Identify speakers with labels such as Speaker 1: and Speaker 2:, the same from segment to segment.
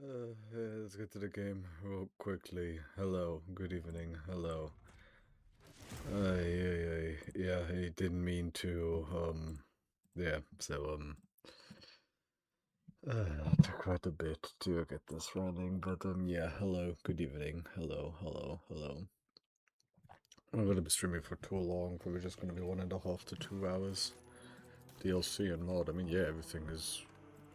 Speaker 1: Let's get to the game real quickly. Hello, good evening, hello. Yeah, I didn't mean to, yeah, so, took quite a bit to get this running, but, yeah, hello, good evening, hello. I'm not gonna be streaming for too long, probably just gonna be 1.5 to 2 hours. DLC and mod, I mean, yeah, everything is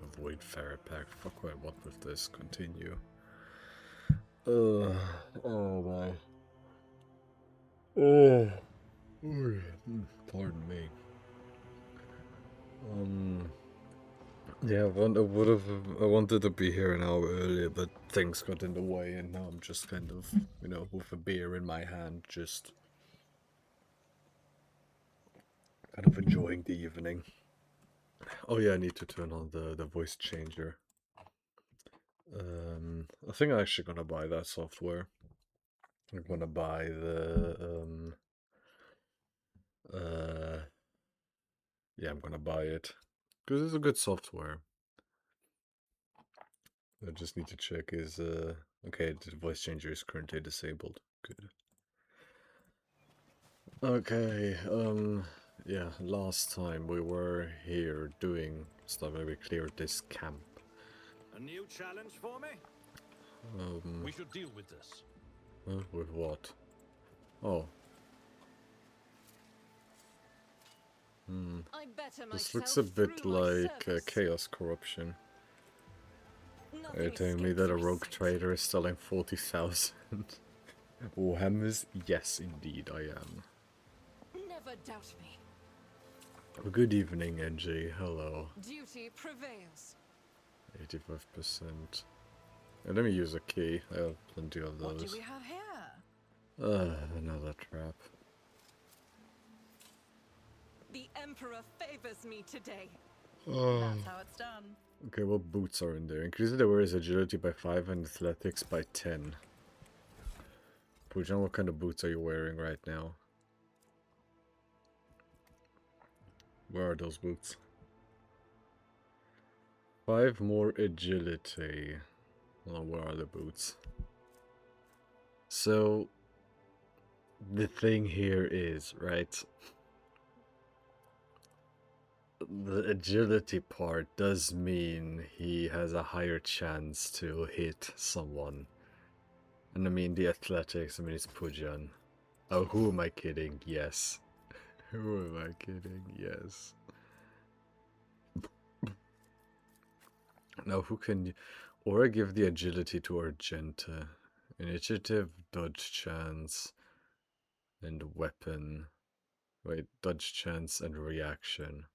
Speaker 1: avoid ferret pack, fuck what I want with this, continue. Oh my. Oh, pardon me. Yeah, I wanted to be here an hour earlier, but things got in the way, and now I'm just kind of, with a beer in my hand, just kind of enjoying the evening. Oh yeah, I need to turn on the voice changer. I think I'm actually gonna buy that software. I'm gonna buy yeah, I'm gonna buy it because it's a good software. I just need to check is okay, the voice changer is currently disabled. Good. Okay, yeah, last time we were here doing stuff where we cleared this camp.
Speaker 2: A new challenge for me? We should deal with this.
Speaker 1: With what? Oh. This looks a bit like Chaos Corruption. Are you telling me that a rogue trader is selling 40,000 Warhammers? Yes, indeed, I am.
Speaker 3: Never doubt me.
Speaker 1: Good evening, NG. Hello.
Speaker 3: Duty prevails.
Speaker 1: 85%. And let me use a key. I have plenty of those.
Speaker 3: What do we have here?
Speaker 1: Another trap.
Speaker 3: The Emperor favors me today.
Speaker 4: That's how it's done.
Speaker 1: Okay, what boots are in there? Increases the wearer's agility by 5 and athletics by 10. Pujan, what kind of boots are you wearing right now? Where are those boots? 5 more agility. Well, where are the boots? So, the thing here is, right? The agility part does mean he has a higher chance to hit someone. And I mean the athletics, I mean it's Pujan. Oh, who am I kidding? Yes. Who am I kidding? Yes. Now who can... Or I give the agility to Argenta. Initiative, dodge chance, and weapon. Wait, dodge chance and reaction.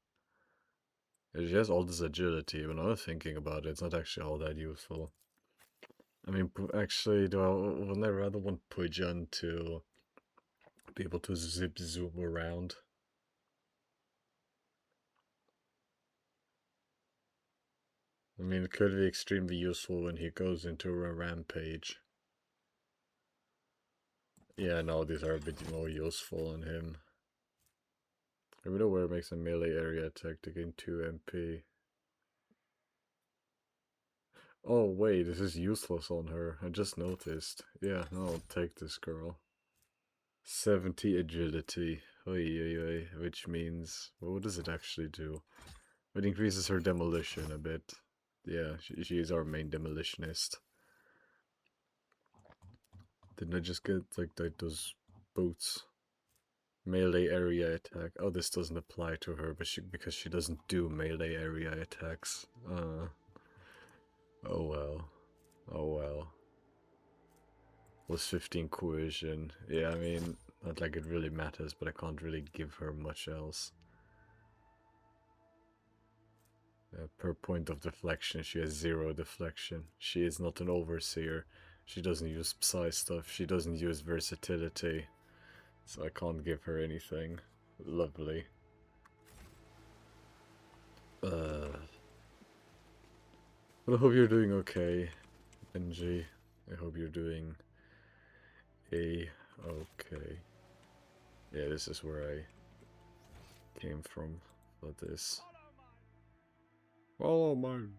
Speaker 1: She has all this agility, but now thinking about it, it's not actually all that useful. I mean, actually, wouldn't I rather want Pujan to be able to zoom around? I mean, it could be extremely useful when he goes into a rampage. Yeah, no, these are a bit more useful on him. Every where it makes a melee area attack to gain 2 MP. Oh wait, this is useless on her. I just noticed. Yeah, no, I'll take this girl. 70 agility. Oi, which means... What does it actually do? It increases her demolition a bit. Yeah, she is our main demolitionist. Didn't I just get like those boots? Melee area attack. Oh, this doesn't apply to her, but because she doesn't do melee area attacks. Oh well. Oh well. Plus 15 coercion. Yeah, I mean, not like it really matters, but I can't really give her much else. Per point of deflection, she has 0 deflection. She is not an overseer. She doesn't use psi stuff. She doesn't use versatility. So I can't give her anything. Lovely. But I hope you're doing okay, NG. I hope you're doing okay. Yeah, this is where I came from. But this. Follow mine.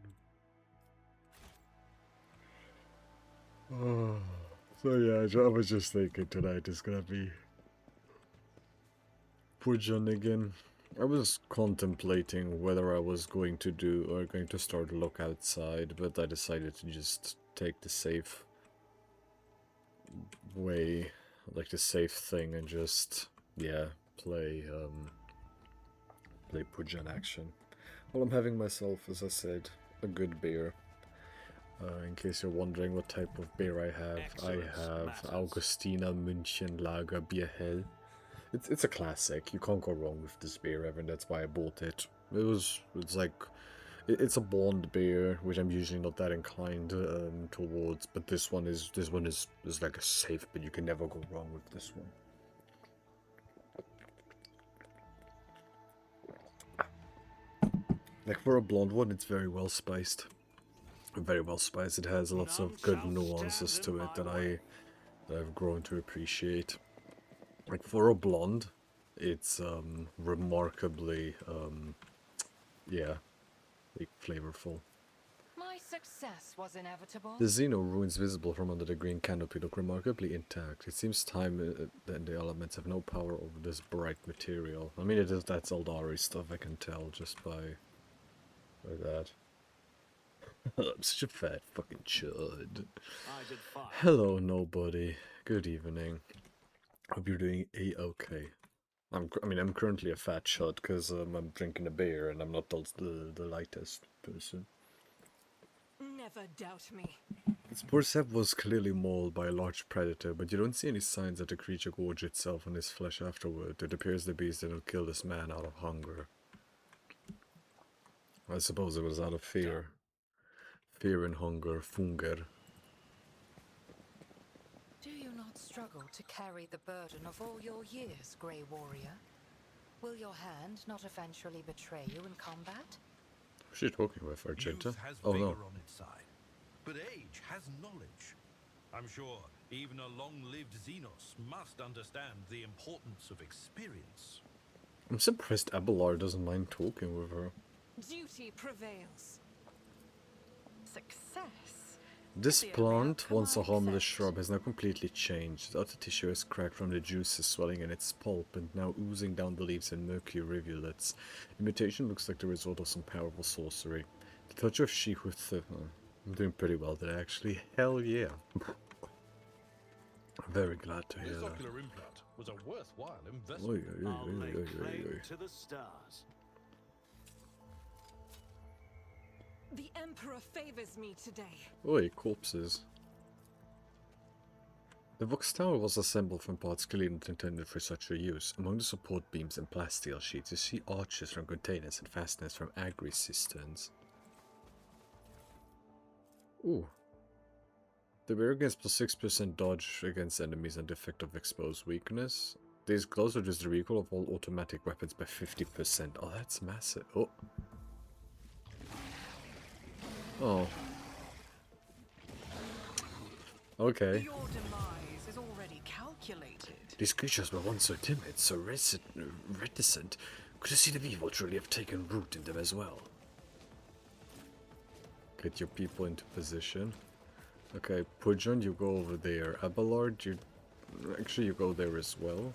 Speaker 1: So yeah, I was just thinking tonight is gonna be Pujan again. I was contemplating whether I was going to do or going to start a look outside, but I decided to just take the safe way, like the safe thing, and just play play Pujan action. Well, I'm having myself, as I said, a good beer. In case you're wondering what type of beer I have
Speaker 2: Excellence matters.
Speaker 1: Augustina München Lager Bier Hell. It's a classic. You can't go wrong with this beer, Evan. That's why I bought it. It's a blonde beer, which I'm usually not that inclined towards. But this one is like a safe, but you can never go wrong with this one. Like for a blonde one, it's very well spiced. Very well spiced. It has lots of good nuances to it that I've grown to appreciate. Like for a blonde, it's remarkably like flavorful.
Speaker 4: My success was inevitable.
Speaker 1: The Xeno ruins visible from under the green canopy look remarkably intact. It seems time and the elements have no power over this bright material. I mean, that's Eldari stuff, I can tell just by that. I'm such a fat fucking chud.
Speaker 2: I did fine.
Speaker 1: Hello, nobody. Good evening. Hope you're doing a-okay. I'm currently a fat chud because I'm drinking a beer and I'm not the lightest person.
Speaker 3: Never doubt me.
Speaker 1: This poor Seb was clearly mauled by a large predator, but you don't see any signs that the creature gorged itself on his flesh afterward. It appears the beast didn't kill this man out of hunger. I suppose it was out of fear. Fear and hunger, funger.
Speaker 4: Do you not struggle to carry the burden of all your years, Grey Warrior? Will your hand not eventually betray you in combat?
Speaker 1: Who's she talking with, Argenta?
Speaker 2: Youth has
Speaker 1: Oh
Speaker 2: vigor
Speaker 1: no.
Speaker 2: on its side, but age has knowledge. I'm sure even a long-lived Xenos must understand the importance of experience.
Speaker 1: I'm surprised Abelard doesn't mind talking with her.
Speaker 3: Duty prevails.
Speaker 4: Success.
Speaker 1: This
Speaker 4: The
Speaker 1: plant,
Speaker 4: real
Speaker 1: once a
Speaker 4: command
Speaker 1: harmless
Speaker 4: set.
Speaker 1: shrub, has now completely changed. The outer tissue is cracked from the juices swelling in its pulp and now oozing down the leaves in murky rivulets. The mutation looks like the result of some powerful sorcery. The touch of she with the... I'm doing pretty well today, actually. Hell yeah. Very glad to hear
Speaker 5: This
Speaker 1: that.
Speaker 5: ocular implant was a worthwhile
Speaker 1: Oy,
Speaker 5: investment.
Speaker 1: oy, oy,
Speaker 2: I'll
Speaker 1: oy,
Speaker 2: lay
Speaker 1: oy,
Speaker 2: claim
Speaker 1: oy, oy.
Speaker 2: to the stars.
Speaker 3: The Emperor favors me today.
Speaker 1: Oi, corpses. The Vox Tower was assembled from parts clearly not intended for such a use. Among the support beams and plasteel sheets, you see arches from containers and fasteners from agri cisterns. Ooh. The bear against plus 6% dodge against enemies and effect of exposed weakness. These gloves reduce the recoil of all automatic weapons by 50%. Oh, that's massive. Oh. Oh. Okay.
Speaker 4: Your demise is already calculated.
Speaker 1: These creatures were once so timid, so reticent. Could you see the evil truly have taken root in them as well? Get your people into position. Okay, Pujan, you go over there. Abelard, you go there as well.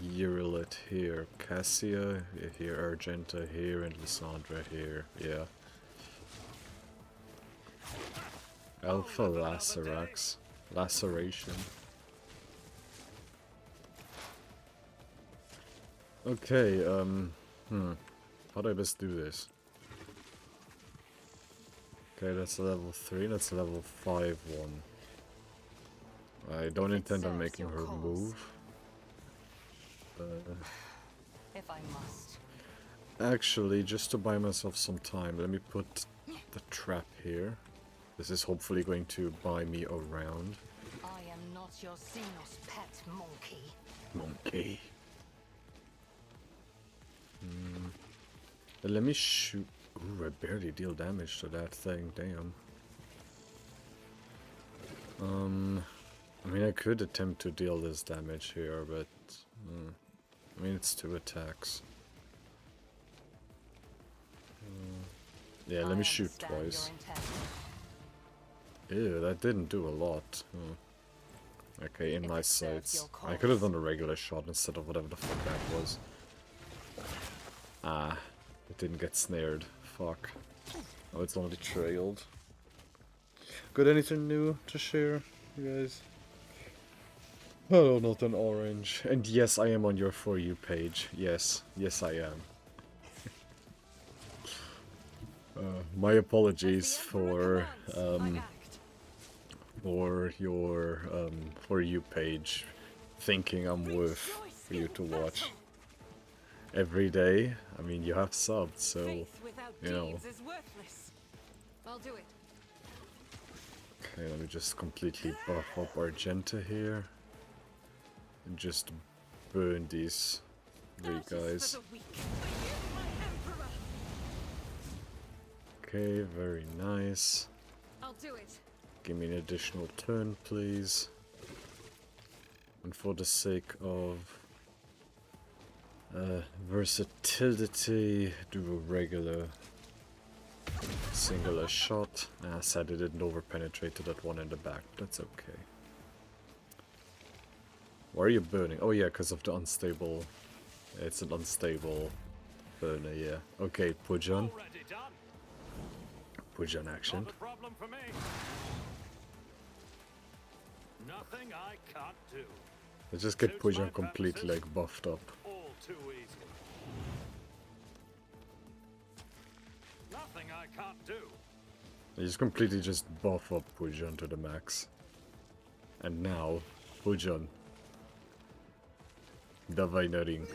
Speaker 1: Urilet here. Cassia here. Argenta here. And Lysandra here. Yeah. Alpha Lacerax. Laceration. Okay, how do I best do this? Okay, that's a level 3, that's a level 5 one. I don't intend on making her move.
Speaker 4: If I must.
Speaker 1: Actually, just to buy myself some time, let me put the trap here. This is hopefully going to buy me around.
Speaker 4: I am not your Xenos pet monkey.
Speaker 1: Monkey. Let me shoot. Ooh, I barely deal damage to that thing, damn. I mean, I could attempt to deal this damage here, but... I mean, it's 2 attacks. Yeah, let me shoot twice. Ew, that didn't do a lot. Okay, in
Speaker 4: If
Speaker 1: my
Speaker 4: it serves
Speaker 1: sights.
Speaker 4: your
Speaker 1: I could have
Speaker 4: cause.
Speaker 1: done a regular shot instead of whatever the fuck that was. Ah, it didn't get snared. Fuck. Oh, it's only trailed. Got anything new to share, you guys? Oh, not an orange. And yes, I am on your For You page. Yes, yes I am. My apologies
Speaker 3: As the Emperor commands, I act.
Speaker 1: for your For You page thinking I'm worth
Speaker 3: Rejoice
Speaker 1: for you
Speaker 3: in
Speaker 1: to watch
Speaker 3: battle.
Speaker 1: every day. I mean, you have subbed, so,
Speaker 3: Faith without
Speaker 1: you know.
Speaker 3: deeds is worthless. I'll do it.
Speaker 1: Okay, let me just completely buff up Argenta here. And just burn these three
Speaker 3: That is
Speaker 1: guys.
Speaker 3: for the weak. For you, my Emperor.
Speaker 1: Okay, very nice.
Speaker 3: I'll do it.
Speaker 1: Give me an additional turn, please. And for the sake of versatility, do a regular singular shot. I said it didn't overpenetrate to that one in the back, but that's okay. Why are you burning? Oh yeah, because of the unstable. It's an unstable burner, yeah. Okay, Pujan.
Speaker 5: Already done.
Speaker 1: Pujan action.
Speaker 5: Not a problem for me. Nothing I can't do.
Speaker 1: Let's just get
Speaker 5: Suits my
Speaker 1: Pujan completely
Speaker 5: purposes.
Speaker 1: like buffed up.
Speaker 5: All too easy. Nothing I can't do.
Speaker 1: You just completely just buff up Pujan to the max. And now, Pujan. Dawaj na ring.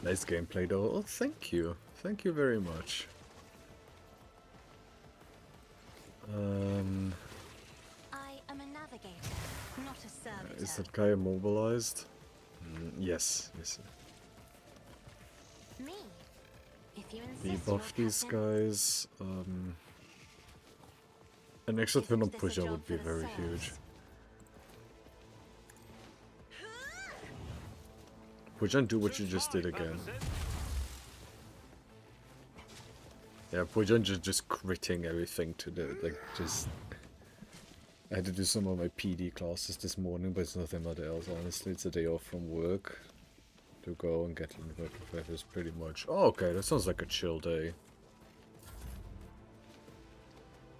Speaker 1: Nice gameplay though. Oh, thank you. Thank you very much.
Speaker 6: I am a navigator, not a servitor.
Speaker 1: Is that guy immobilized? Yes, yes.
Speaker 6: Me? If you
Speaker 1: We
Speaker 6: insist,
Speaker 1: buff
Speaker 6: your
Speaker 1: these
Speaker 6: captain.
Speaker 1: guys. An extra turn on
Speaker 6: Isn't this a
Speaker 1: Pujan
Speaker 6: job
Speaker 1: would be
Speaker 6: for the
Speaker 1: very
Speaker 6: serfs?
Speaker 1: huge. Pujan, do what you just did again. Yeah, Pujan just critting everything to the, like, just... I had to do some of my PD classes this morning, but it's nothing much else, honestly. It's a day off from work. To go and get inverted feathers, pretty much. Oh, okay, that sounds like a chill day.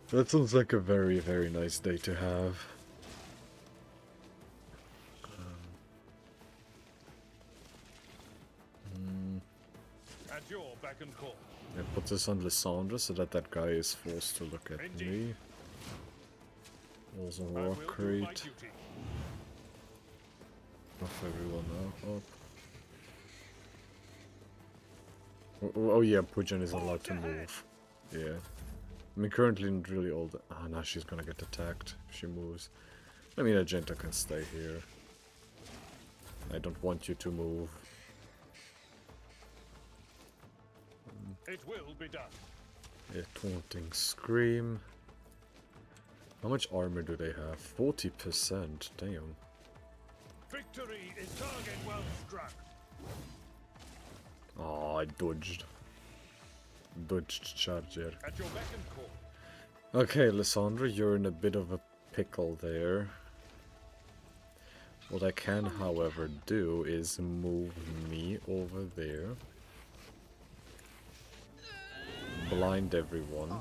Speaker 1: That sounds like a very, very nice day to have.
Speaker 5: At your beck and call.
Speaker 1: I put this on Lysandra so that that guy is forced to look at me. Also
Speaker 5: I
Speaker 1: war
Speaker 5: will do my
Speaker 1: crate.
Speaker 5: duty.
Speaker 1: Buff everyone up. Oh yeah, Pujan is allowed to move. Yeah. I mean, currently not really all the... Ah, now she's gonna get attacked if she moves. I mean, Argenta can stay here. I don't want you to move.
Speaker 5: It will be done.
Speaker 1: Yeah, taunting scream. How much armor do they have? 40%. Damn.
Speaker 5: Victory is target well struck.
Speaker 1: Oh, I dodged. Dodged charger.
Speaker 5: At your beck and call.
Speaker 1: Okay, Lysandra, you're in a bit of a pickle there. What I can, however, do is move me over there. Blind everyone.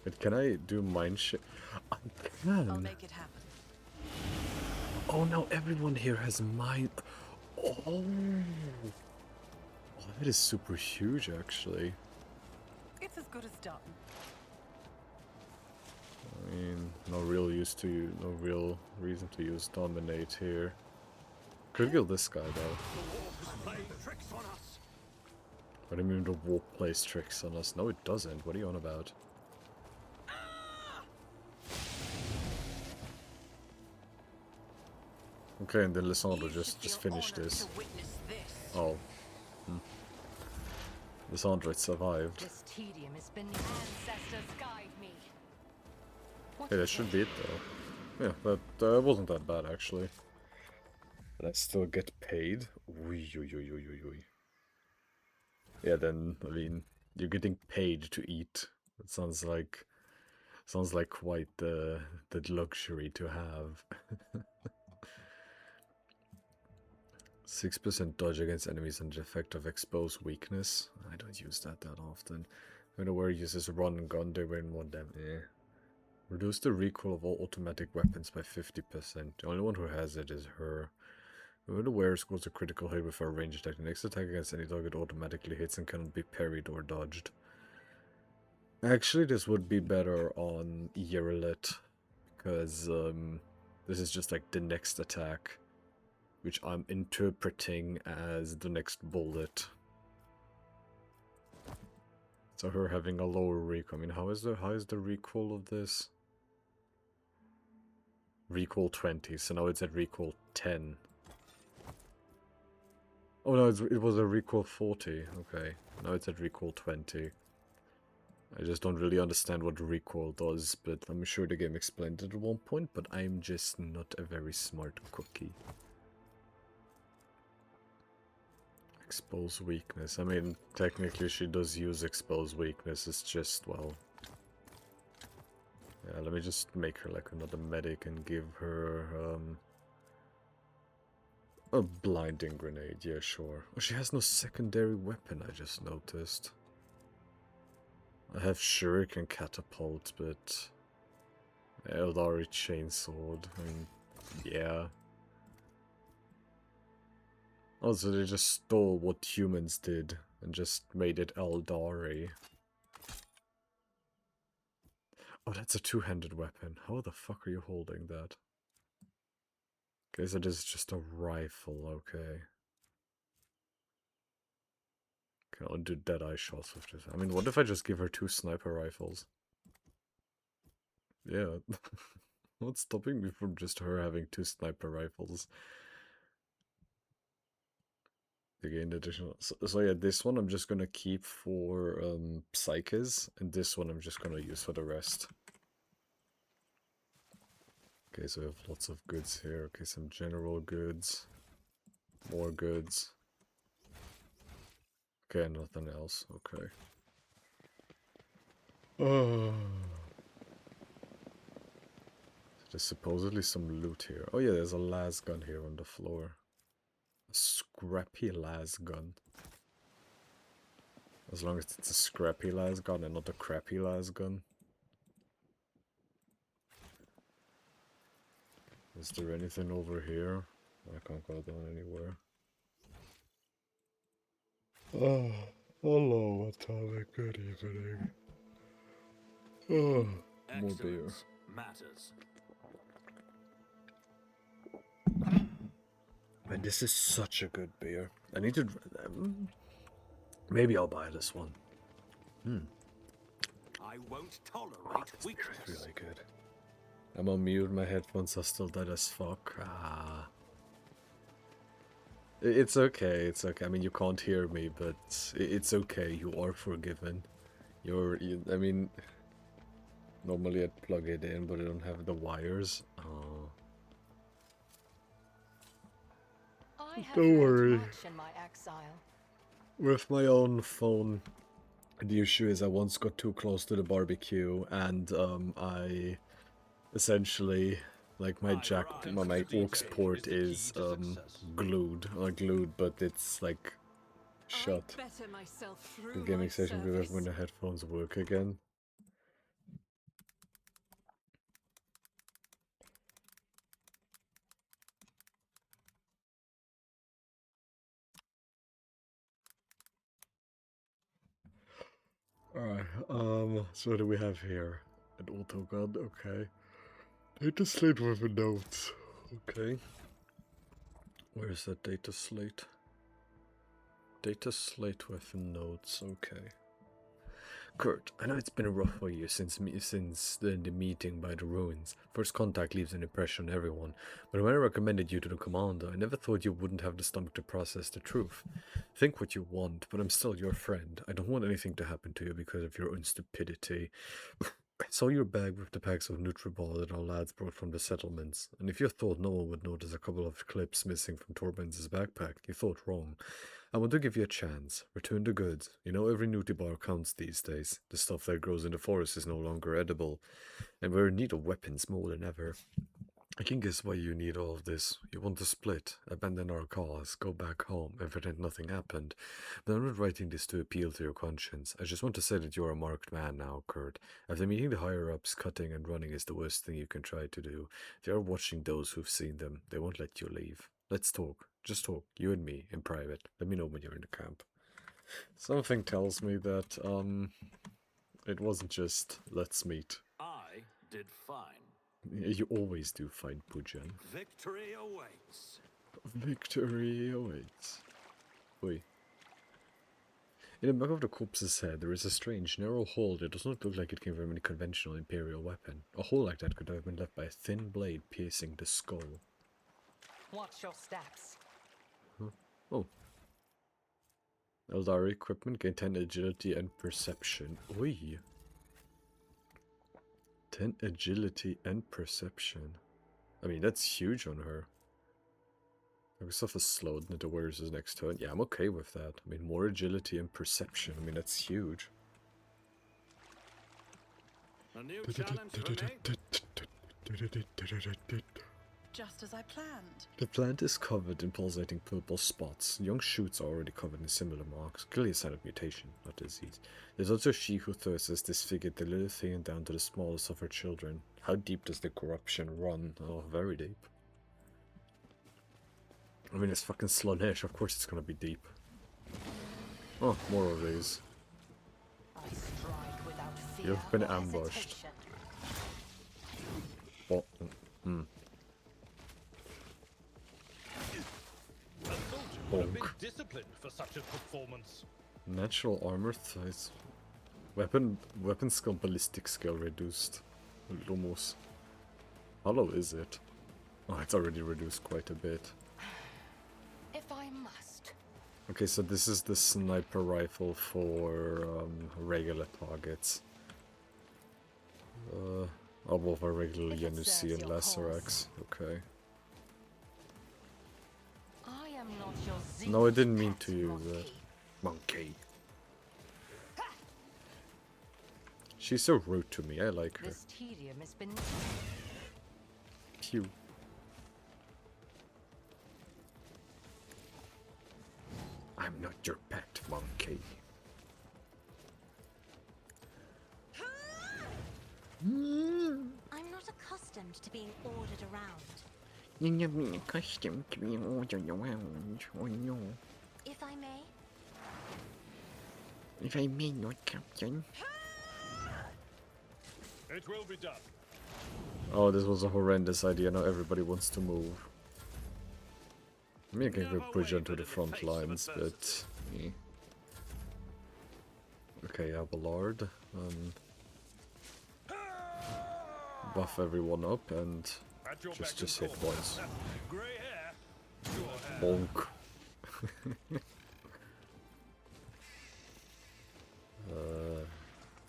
Speaker 1: But can I do mind shit? I
Speaker 3: I'll
Speaker 1: can.
Speaker 3: make it happen.
Speaker 1: Oh no, everyone here has mind. Oh. Oh, that is super huge, actually.
Speaker 3: It's as good as done.
Speaker 1: I mean, no real real reason to use dominate here. Could kill this guy though.
Speaker 5: Playing tricks on us.
Speaker 1: What do you mean the warp plays tricks on us? No, it doesn't. What are you on about? Okay, and then Lysandra just finish this. Oh. Lysandra survived.
Speaker 4: This tedium has been ancestors guide me. What
Speaker 1: Hey, that
Speaker 4: is
Speaker 1: should
Speaker 4: it?
Speaker 1: be it though. Yeah, that wasn't that bad actually. But I still get paid. Ui, ui, ui, ui, ui, ui. Yeah, then, I mean, you're getting paid to eat. It sounds like quite the luxury to have. 6% dodge against enemies and the effect of exposed weakness. I don't use that often. When a warrior uses run and gun, they win more damage. Reduce the recoil of all automatic weapons by 50%. The only one who has it is her. When the wearer scores a critical hit with a ranged attack, the next attack against any target automatically hits and cannot be parried or dodged. Actually, this would be better on Yerelit, because this is just like the next attack, which I'm interpreting as the next bullet. So her having a lower recoil. I mean, how is the recoil of this? Recoil 20, so now it's at recoil 10. Oh no, it was a recoil 40. Okay, now it's at recoil 20. I just don't really understand what recoil does, but I'm sure the game explained it at one point, but I'm just not a very smart cookie. Expose weakness. I mean, technically she does use expose weakness, it's just, well... Yeah, let me just make her like another medic and give her, a blinding grenade, yeah, sure. Oh, she has no secondary weapon, I just noticed. I have shuriken catapult, but Eldari chainsword. I mean, yeah. Also, they just stole what humans did and just made it Eldari. Oh, that's a two-handed weapon. How the fuck are you holding that? Okay, so this is just a rifle, okay. Can only do dead-eye shots with this. I mean, what if I just give her 2 sniper rifles? Yeah. What's stopping me from just her having 2 sniper rifles? To gain additional... So yeah, this one I'm just gonna keep for Psyches, and this one I'm just gonna use for the rest. Okay, so we have lots of goods here. Okay, some general goods. More goods. Okay, nothing else. Okay. Oh. There's supposedly some loot here. Oh yeah, there's a las gun here on the floor. A scrappy las gun. As long as it's a scrappy las gun and not a crappy las gun. Is there anything over here? I can't go down anywhere. Oh, hello, Atomic. Good evening. Oh, more beer.
Speaker 5: Matters.
Speaker 1: Man, this is such a good beer. I need to... maybe I'll buy this one.
Speaker 5: I won't tolerate weakness.
Speaker 1: It's really good. I'm on mute, my headphones are still dead as fuck. Ah. It's okay, it's okay. I mean, you can't hear me, but it's okay. You are forgiven. I mean, normally I'd plug it in, but I don't have the wires. Oh. Don't worry.
Speaker 4: Much in my exile.
Speaker 1: With my own phone, the issue is I once got too close to the barbecue, and I essentially, like my aux port is glued, not glued, but it's like shut. The gaming session will have when the headphones work again. Alright, so what do we have here? An auto gun, okay. Data slate with a note. Okay. Where is that data slate? Data slate with notes, okay. Kurt, I know it's been rough for you since the meeting by the ruins. First contact leaves an impression on everyone, but when I recommended you to the commander, I never thought you wouldn't have the stomach to process the truth. Think what you want, but I'm still your friend. I don't want anything to happen to you because of your own stupidity. I saw your bag with the packs of Nutriball that our lads brought from the settlements, and if you thought no one would notice a couple of clips missing from Torben's backpack, you thought wrong. I want to give you a chance. Return the goods. You know every nudie bar counts these days. The stuff that grows in the forest is no longer edible, and we're in need of weapons more than ever. I can guess why you need all of this. You want to split, abandon our cause, go back home, and pretend nothing happened. But I'm not writing this to appeal to your conscience. I just want to say that you're a marked man now, Kurt. After meeting the higher-ups, cutting and running is the worst thing you can try to do. If you're watching those who've seen them, they won't let you leave. Let's talk. Just talk, you and me, in private. Let me know when you're in the camp. Something tells me that, it wasn't just, let's meet.
Speaker 5: I did fine.
Speaker 1: You always do fine, Pujan.
Speaker 5: Victory awaits.
Speaker 1: Victory awaits. Oi. In the back of the corpse's head, there is a strange, narrow hole that does not look like it came from any conventional Imperial weapon. A hole like that could have been left by a thin blade piercing the skull.
Speaker 4: Watch your steps.
Speaker 1: Huh? Oh. Eldari equipment gain 10 agility and perception. Oi. 10 agility and perception. I mean, that's huge on her. Maybe stuff is slowed and the wears is next to it. Yeah, I'm okay with that. I mean, more agility and perception. I mean, that's huge.
Speaker 5: A new challenge for me?
Speaker 7: Just as I planned.
Speaker 1: The plant is covered in pulsating purple spots. Young shoots are already covered in similar marks. Clearly a sign of mutation, not disease. There's also she who thirsts has disfigured the little thing down to the smallest of her children. How deep does the corruption run? Oh, very deep. I mean, it's fucking Slaanesh, of course it's gonna be deep. Oh, more of these.
Speaker 4: I strike without fear.
Speaker 1: You've been
Speaker 4: or
Speaker 1: ambushed.
Speaker 4: hesitation.
Speaker 1: Oh,
Speaker 2: A soldier would have been
Speaker 1: Bonk.
Speaker 2: disciplined for such a performance.
Speaker 1: Natural armor thighs. Weapon skill, ballistic skill reduced. Lumos. How low is it? Oh, it's already reduced quite a bit.
Speaker 4: If I must.
Speaker 1: Okay, so this is the sniper rifle for regular targets. Above our regular
Speaker 4: If it
Speaker 1: Yanusi
Speaker 4: serves
Speaker 1: and
Speaker 4: your
Speaker 1: Lacerax. Okay.
Speaker 4: I am not your
Speaker 1: No, I didn't
Speaker 4: Xenos
Speaker 1: mean
Speaker 4: pet
Speaker 1: to use that.
Speaker 4: monkey.
Speaker 1: Monkey. She's so rude to me, I like her.
Speaker 4: This tedium has been.
Speaker 1: Pew. I'm not your pet, monkey.
Speaker 6: I'm not accustomed to being ordered around.
Speaker 1: You're not accustomed to being ordered around, oh no.
Speaker 6: If I may,
Speaker 1: If I may not, Captain.
Speaker 5: It will be done.
Speaker 1: Oh, this was a horrendous idea. Now everybody wants to move. I mean, I can go push onto the front lines, but... eh. Okay, Abelard. Buff everyone up and
Speaker 5: At your
Speaker 1: just
Speaker 5: beck
Speaker 1: hit
Speaker 5: and call.
Speaker 1: once.
Speaker 5: Grey hair. Your hair.
Speaker 1: Bonk.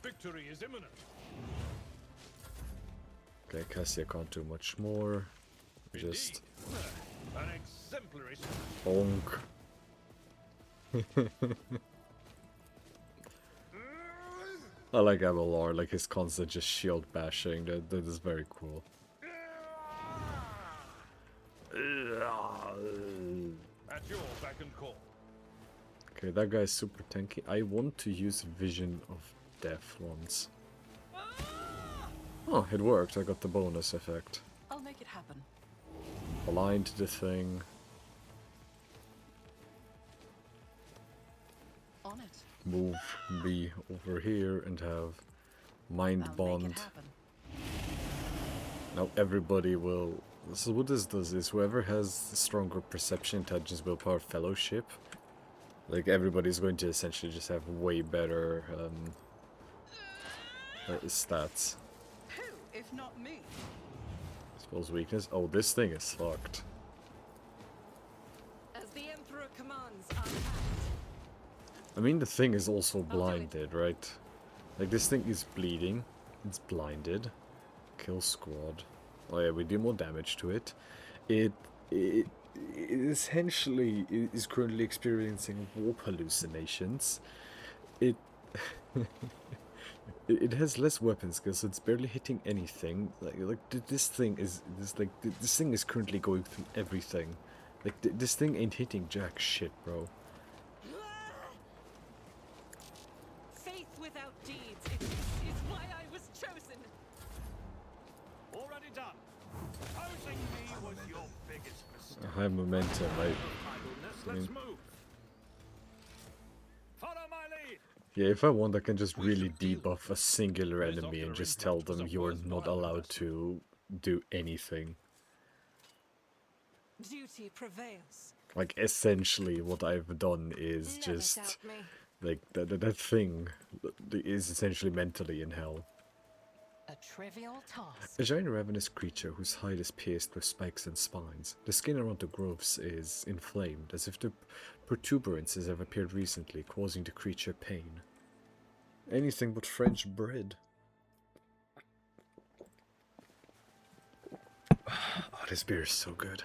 Speaker 5: Victory is imminent.
Speaker 1: Okay, Cassia can't do much more. Just
Speaker 5: An exemplary.
Speaker 1: bonk. I like Abelard, like his constant just shield bashing. That is very cool.
Speaker 5: At your beck and call.
Speaker 1: Okay, that guy's super tanky. I want to use Vision of Death once. Oh, it worked. I got the bonus effect.
Speaker 7: I'll make it happen.
Speaker 1: Aligned the thing.
Speaker 7: On it.
Speaker 1: Move B over here and have Mind
Speaker 7: I'll
Speaker 1: Bond.
Speaker 7: make it happen.
Speaker 1: Now everybody will... So what this does is whoever has stronger perception, intelligence, willpower, fellowship, like everybody's going to essentially just have way better stats.
Speaker 7: Who, if not me?
Speaker 1: I suppose weakness. Oh, this thing is fucked.
Speaker 3: As the Emperor commands, I act.
Speaker 1: I mean, the thing is also blinded, right? Like, this thing is bleeding. It's blinded. Kill squad. Oh yeah, we do more damage to it. essentially is currently experiencing warp hallucinations. It it has less weapon skills, so it's barely hitting anything. This thing is currently going through everything. This thing ain't hitting jack shit, bro.
Speaker 3: Faith without deeds is why I was chosen.
Speaker 5: Already done. Opposing me was your biggest mistake.
Speaker 1: High momentum, right?
Speaker 5: Let's move. Follow my lead.
Speaker 1: Yeah, if I want, I can just really debuff a singular enemy and just tell them you're not allowed to do anything.
Speaker 3: Duty prevails.
Speaker 1: Like, essentially, what I've done is
Speaker 4: Never
Speaker 1: just,
Speaker 4: doubt me.
Speaker 1: like, that thing is essentially mentally in hell.
Speaker 4: A trivial task.
Speaker 1: A giant ravenous creature whose hide is pierced with spikes and spines. The skin around the grooves is inflamed, as if the protuberances have appeared recently, causing the creature pain. Anything but French bread. Oh, this beer is so good.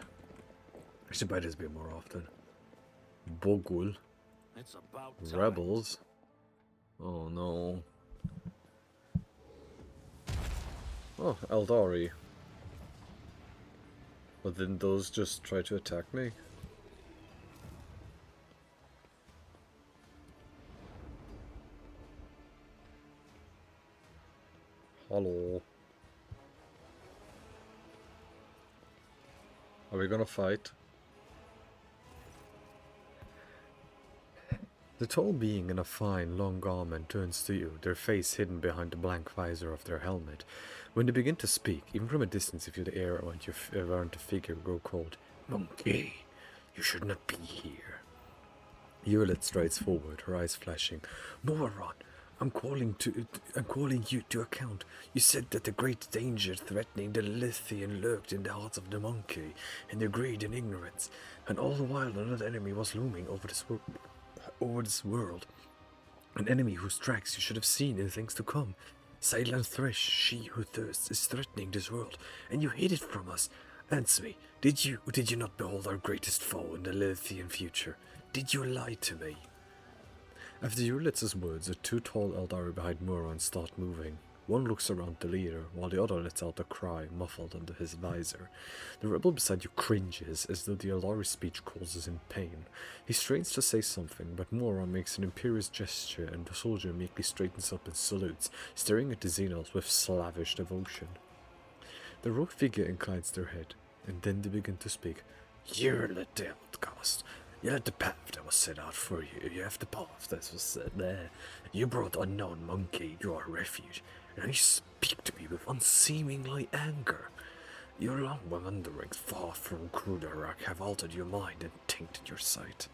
Speaker 1: I should buy this beer more often. Bogul.
Speaker 5: It's about time.
Speaker 1: Rebels. Oh no. Oh, Eldari. But then those just try to attack me? Hello. Are we gonna fight? The tall being in a fine, long garment turns to you, their face hidden behind the blank visor of their helmet. When they begin to speak, even from a distance you feel the air around the figure grow cold. Monkey, you should not be here. Hewlett strides forward, her eyes flashing. Moron, I'm calling you to account. You said that the great danger threatening the Lithian lurked in the hearts of the monkey, in their greed and ignorance, and all the while another enemy was looming over this world. An enemy whose tracks you should have seen in things to come. Silent Thresh, she who thirsts, is threatening this world, and you hid it from us. Answer me, did you not behold our greatest foe in the Lithian future? Did you lie to me? After Ulitz's words, the two tall Eldari behind Muron start moving. One looks around the leader, while the other lets out a cry, muffled under his visor. The rebel beside you cringes, as though the Eldari's speech causes him pain. He strains to say something, but Moron makes an imperious gesture, and the soldier meekly straightens up and salutes, staring at the Xenos with slavish devotion. The rogue figure inclines their head, and then they begin to speak. You're the outcast. You had the path that was set out for you. You have the path that was set there. You brought unknown monkey to our refuge, and you speak to me with unseemingly anger. Your long wanderings far from Krudarak have altered your mind and tainted your sight.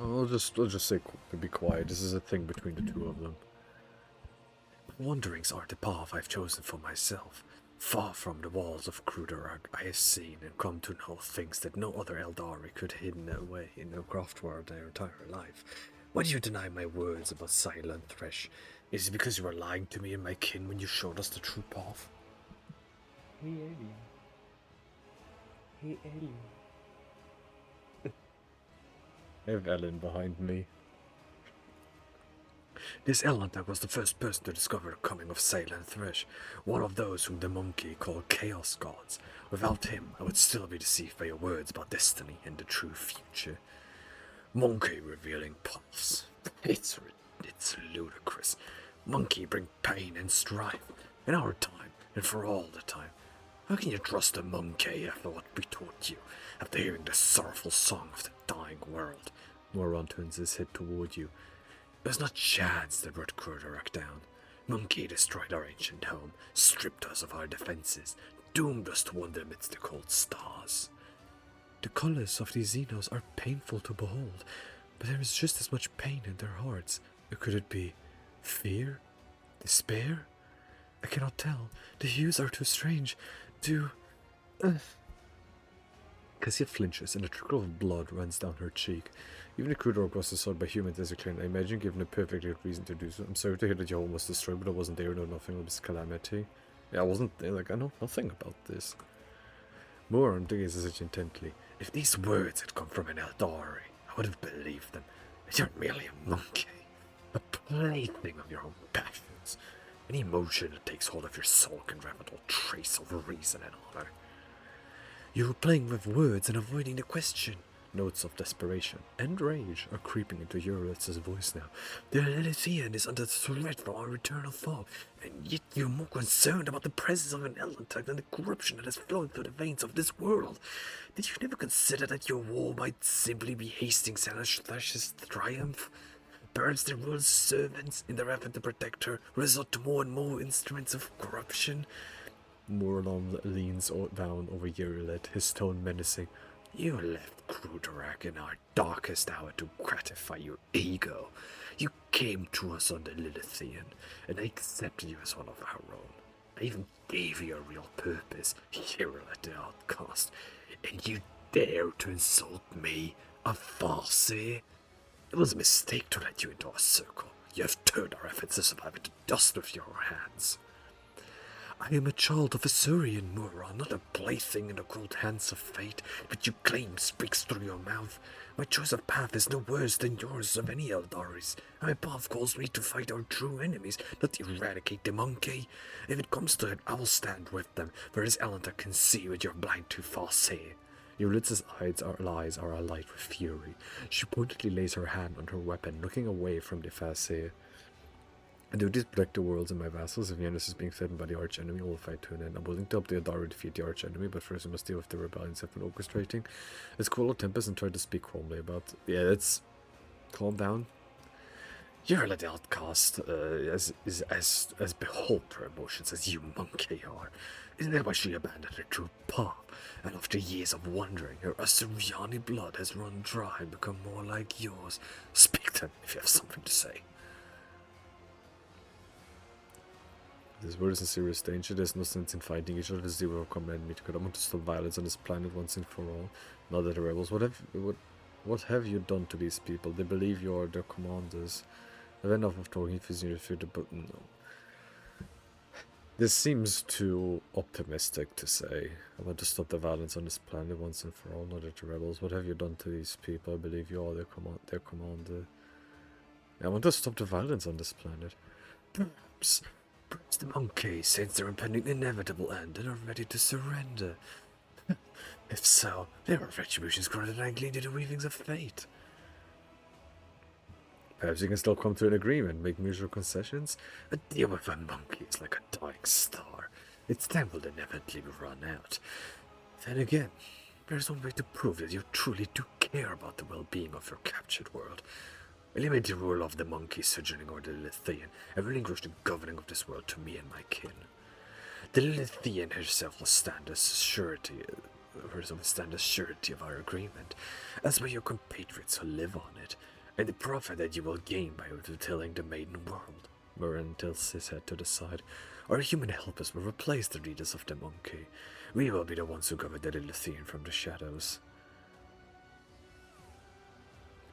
Speaker 1: I'll just say be quiet. This is a thing between the two of them. Wanderings are the path I've chosen for myself. Far from the walls of Krudarak, I have seen and come to know things that no other Eldari could hidden away in the craft world their entire life. Why do you deny my words about Silent Thresh? Is it because you were lying to me and my kin when you showed us the true path? Hey, Ellie. Hey, Ellie. I have Ellen behind me. This Elantag was the first person to discover the coming of Silent Thresh, one of those whom the monkey called Chaos Gods. Without him, I would still be deceived by your words about destiny and the true future. Monkey revealing paths. It's ludicrous. Monkey bring pain and strife, in our time, and for all the time. How can you trust a monkey after what we taught you, after hearing the sorrowful song of the dying world? Moron turns his head toward you. It was not Shads that brought Krudarak down. Monkey destroyed our ancient home, stripped us of our defenses, doomed us to wander amidst the cold stars. The colors of these Xenos are painful to behold, but there is just as much pain in their hearts. Could it be fear? Despair? I cannot tell. The hues are too strange. Cassia flinches, and a trickle of blood runs down her cheek. Even if Krudarak was assaulted by humans as a clan, I imagine given a perfectly good reason to do so. I'm sorry to hear that your home was destroyed, but I wasn't there, know nothing of this calamity. Yeah, I wasn't there, I know nothing about this. Moron gazes at you intently. If these words had come from an Eldari, I would have believed them. But you're merely a monkey, a plaything of your own passions. Any emotion that takes hold of your soul can ravish all trace of reason and honor. You were playing with words and avoiding the question. Notes of desperation and rage are creeping into Urlitz's voice now. The Lilithian is under threat from our eternal foe, and yet you're more concerned about the presence of an Eldar than the corruption that has flowed through the veins of this world. Did you never consider that your war might simply be hasting Slaanesh triumph? Perhaps the world's servants, in their effort to protect her, resort to more and more instruments of corruption? Morlon leans down over Urilet, his tone menacing. You left Krudorak in our darkest hour to gratify your ego. You came to us on the Lilithian, and I accepted you as one of our own. I even gave you a real purpose, Urilet the outcast, and you dare to insult me, a Farseer? It was a mistake to let you into our circle. You have turned our efforts to survive into dust with your hands. I am a child of a Surian, Muran, not a plaything in the cold hands of fate, but your claim speaks through your mouth. My choice of path is no worse than yours of any Eldaris. My path calls me to fight our true enemies, not eradicate the monkey. If it comes to it, I will stand with them, for as Elantar can see what you're blind to Farseer. Uritz's eyes are alight with fury. She pointedly lays her hand on her weapon, looking away from the Farseer. I do these protect the worlds and my vassals. If Yanis is being threatened by the arch-enemy, we'll fight to an end. I'm willing to help the Eldari defeat the arch-enemy, but first we must deal with the rebellions have been orchestrating. Let's cool our tempers and try to speak calmly about... Yeah, let's calm down. You're an outcast, as behold her emotions as you monkey are. Isn't that why she abandoned her true path? And after years of wandering, her Asuryani blood has run dry and become more like yours. Speak then, if you have something to say. This world is in serious danger. There's no sense in fighting each other. The Zero command me to cut. I want to stop violence on this planet once and for all. Now that the rebels, what have you done to these people? They believe you are their commanders. I've enough of talking fusing your future, but no. This seems too optimistic to say. I want to stop the violence on this planet once and for all. Not that the rebels. What have you done to these people? I believe you are their commander. I want to stop the violence on this planet. Perhaps the monkeys sense their impending inevitable end and are ready to surrender. If so, their retribution is greater than gleaned into the weavings of fate. Perhaps you can still come to an agreement, make mutual concessions. A deal with a monkey is like a dying star. Its time will inevitably run out. Then again, there's one way to prove that you truly do care about the well-being of your captured world. Eliminate the rule of the monkey sojourning or the Lilithian, and relinquish the governing of this world to me and my kin. The Lilithian herself will stand as surety of our agreement, as will your compatriots who live on it, and the profit that you will gain by tilling the maiden world. Muran tilts his head to the side. Our human helpers will replace the leaders of the monkey. We will be the ones who govern the Lilithian from the shadows.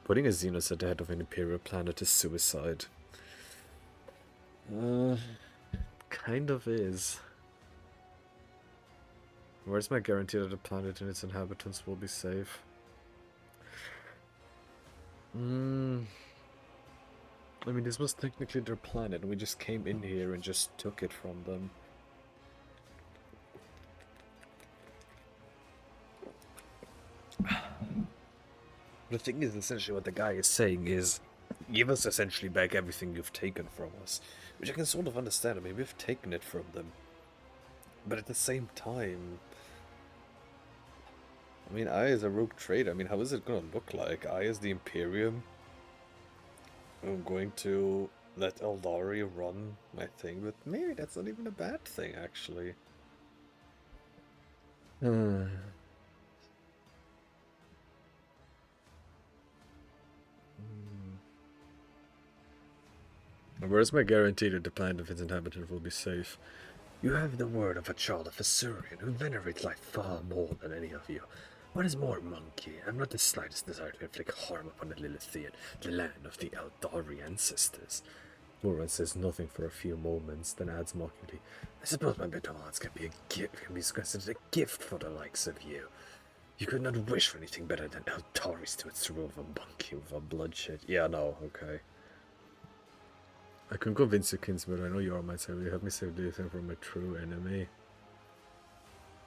Speaker 1: Putting a Xenos at the head of an Imperial planet is suicide. Kind of is. Where's my guarantee that the planet and its inhabitants will be safe? I mean, this was technically their planet, and we just came in here and just took it from them. The thing is, essentially what the guy is saying is, give us essentially back everything you've taken from us. Which I can sort of understand. I mean, we've taken it from them. But at the same time... I mean, I as a rogue trader, I mean, how is it going to look like? I as the Imperium, I'm going to let Eldari run my thing, but maybe that's not even a bad thing, actually. Where's my guarantee that the planet of its inhabitants will be safe? You have the word of a child of a Surian who venerates life far more than any of you. What is more, monkey? I have not the slightest desire to inflict harm upon the Lilithian, the land of the Eldari ancestors. Warren says nothing for a few moments, then adds mockingly, I suppose my bit of arts can be considered a gift for the likes of you. You could not wish for anything better than Eldari's to its rule of a monkey with a bloodshed. Yeah, no, okay. I can convince you, Kinsman, I know you are my side. Will you help me save the thing from my true enemy?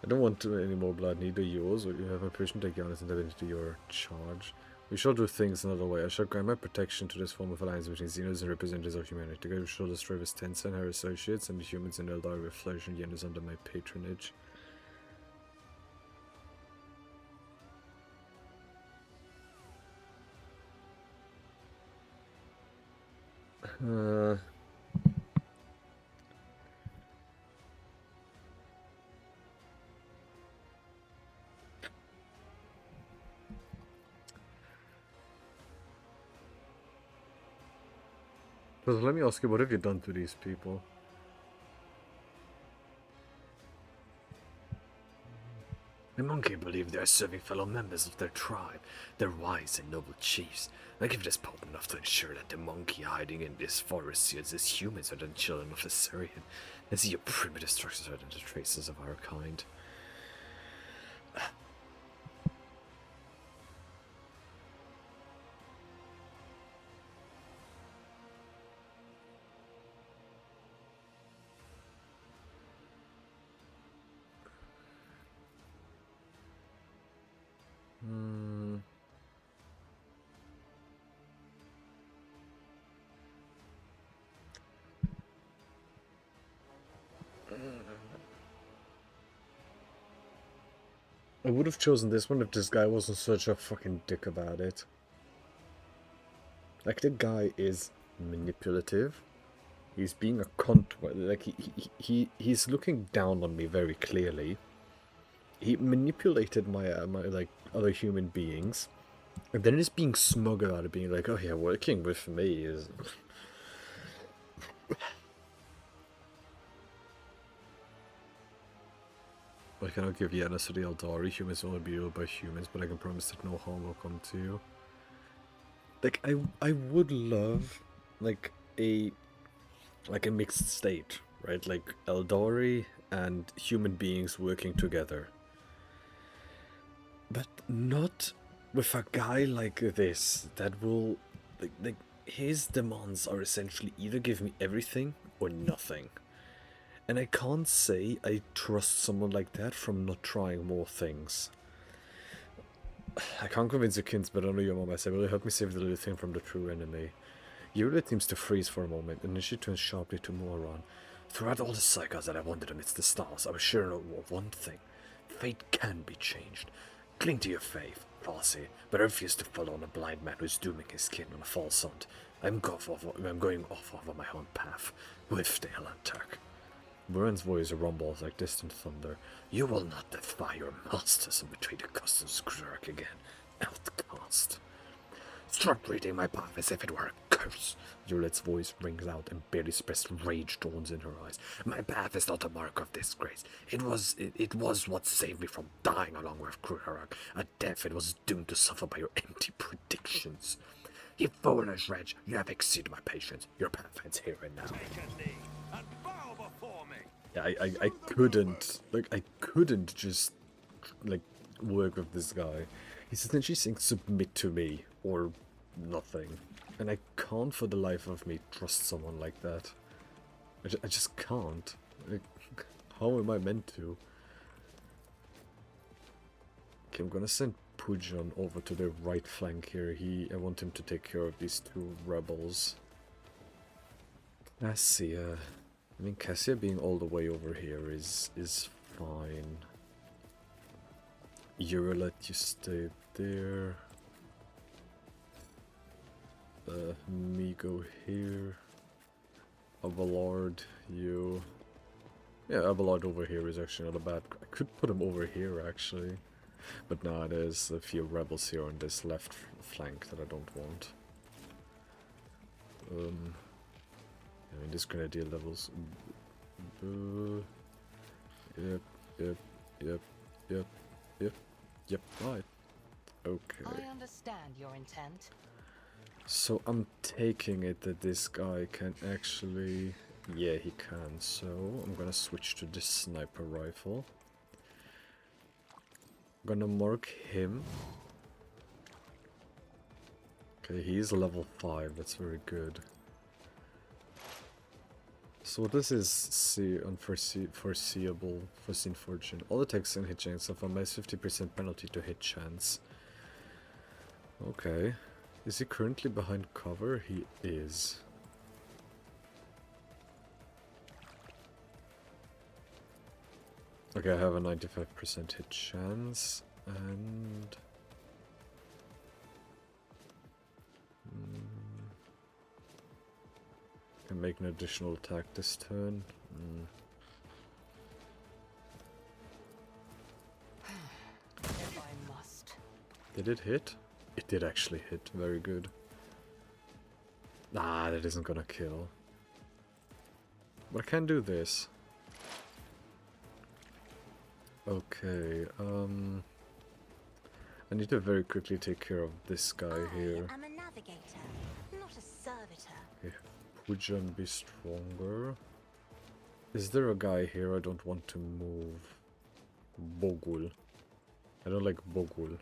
Speaker 1: I don't want any more blood, neither yours, or you have a permission to take Giannis and into your charge. We shall do things another way. I shall grant my protection to this form of alliance between Xenos and representatives of humanity. Together we shall destroy Vistensa and her associates, and the humans in Eldar will flourish and Giannis under my patronage. So let me ask you, what have you done to these people? The monkey believe they are serving fellow members of their tribe. They're wise and noble chiefs. I give this pope enough to ensure that the monkey hiding in this forest sees as humans are the children of the Syrian, and see your primitive structures are the traces of our kind. I would have chosen this one if this guy wasn't such a fucking dick about it. Like, the guy is manipulative. He's being a cunt. Like, he's looking down on me very clearly. He manipulated my like other human beings, and then he's being smug about it, being like, "Oh yeah, working with me is." I cannot give Yanis to the Eldari. Humans will be ruled by humans, but I can promise that no harm will come to you. Like, I would love like a mixed state, right? Like Eldari and human beings working together. But not with a guy like this that will like his demands are essentially either give me everything or nothing. And I can't say I trust someone like that from not trying more things. I can't convince the kids, but I know your mom. I said, will you help me save the little thing from the true enemy? Yura seems to freeze for a moment, and then she turns sharply to Moran. Throughout all the cycles that I wandered amidst the stars, I was sure of one thing. Fate can be changed. Cling to your faith, Farsi, but I refuse to follow on a blind man who's dooming his kin on a false hunt. I'm going off of my own path, with the Elantark. Moran's voice rumbles like distant thunder. You will not defy your masters and betray the customs of Krurak again, outcast. Stop reading my path as if it were a curse. Yulet's voice rings out and barely suppressed rage dawns in her eyes. My path is not a mark of disgrace. It was what saved me from dying along with Krurak, a death it was doomed to suffer by your empty predictions. You foolish wretch, you have exceeded my patience. Your path ends here and now. Yeah, I couldn't just work with this guy. He's essentially saying submit to me or nothing, and I can't for the life of me trust someone like that. I just can't. Like, how am I meant to? Okay, I'm gonna send Pujan over to the right flank here. I want him to take care of these two rebels. Cassia. I mean, Cassia being all the way over here is fine. Yura, let you stay there. Me go here. Abelard, you. Yeah, Abelard over here is actually not a bad. I could put him over here actually, but nah, there's a few rebels here on this left flank that I don't want. I mean, this grenadier levels. Yep. Right. Okay.
Speaker 4: I understand your intent.
Speaker 1: So I'm taking it that this guy can actually... Yeah, he can. So I'm gonna switch to this sniper rifle. Gonna mark him. Okay, he's level 5. That's very good. So this is foreseeable, foreseen fortune. All attacks and hit chance have a minus 50% penalty to hit chance. Okay. Is he currently behind cover? He is. Okay, I have a 95% hit chance, and... Can make an additional attack this turn.
Speaker 4: If I must.
Speaker 1: Did it hit? It did actually hit. Very good. Nah, that isn't gonna kill. But I can do this. Okay, I need to very quickly take care of this guy here.
Speaker 6: I am a navigator, not a servitor.
Speaker 1: Okay, Pujan, be stronger. Is there a guy here I don't want to move? Bogul. I don't like Bogul.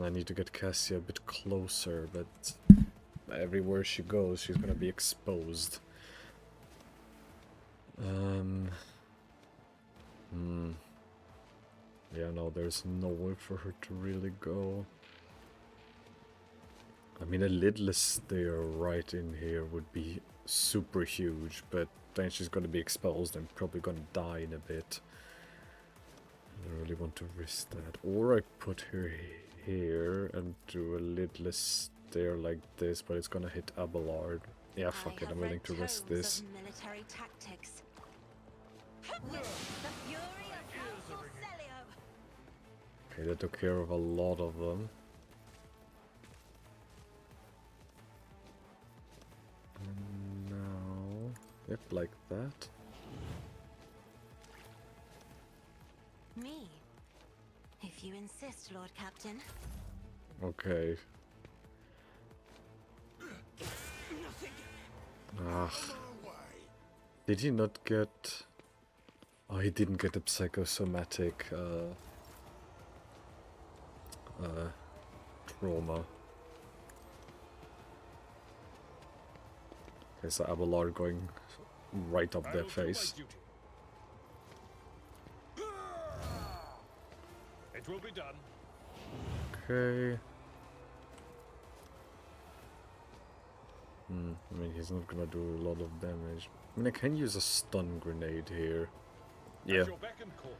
Speaker 1: I need to get Cassia a bit closer, but everywhere she goes, she's gonna be exposed. Yeah, no, there's nowhere for her to really go. I mean, a lidless stair right in here would be super huge, but then she's gonna be exposed and probably gonna die in a bit. I don't really want to risk that. Or I put her here and do a lidless stair like this, but it's gonna hit Abelard. Yeah, fuck it, I'm willing to risk this.
Speaker 6: Military tactics. The fury of Council Celio.
Speaker 1: Okay, that took care of a lot of them. And now, yep, like that.
Speaker 6: Me, if you insist, Lord Captain.
Speaker 1: Okay. Ah. Did he not get... Oh, he didn't get a psychosomatic trauma. Okay, so Abelard going right up their face.
Speaker 5: It will be done.
Speaker 1: Okay. I mean, he's not gonna do a lot of damage. I mean, I can use a stun grenade here. Yeah.
Speaker 5: At your beck and call.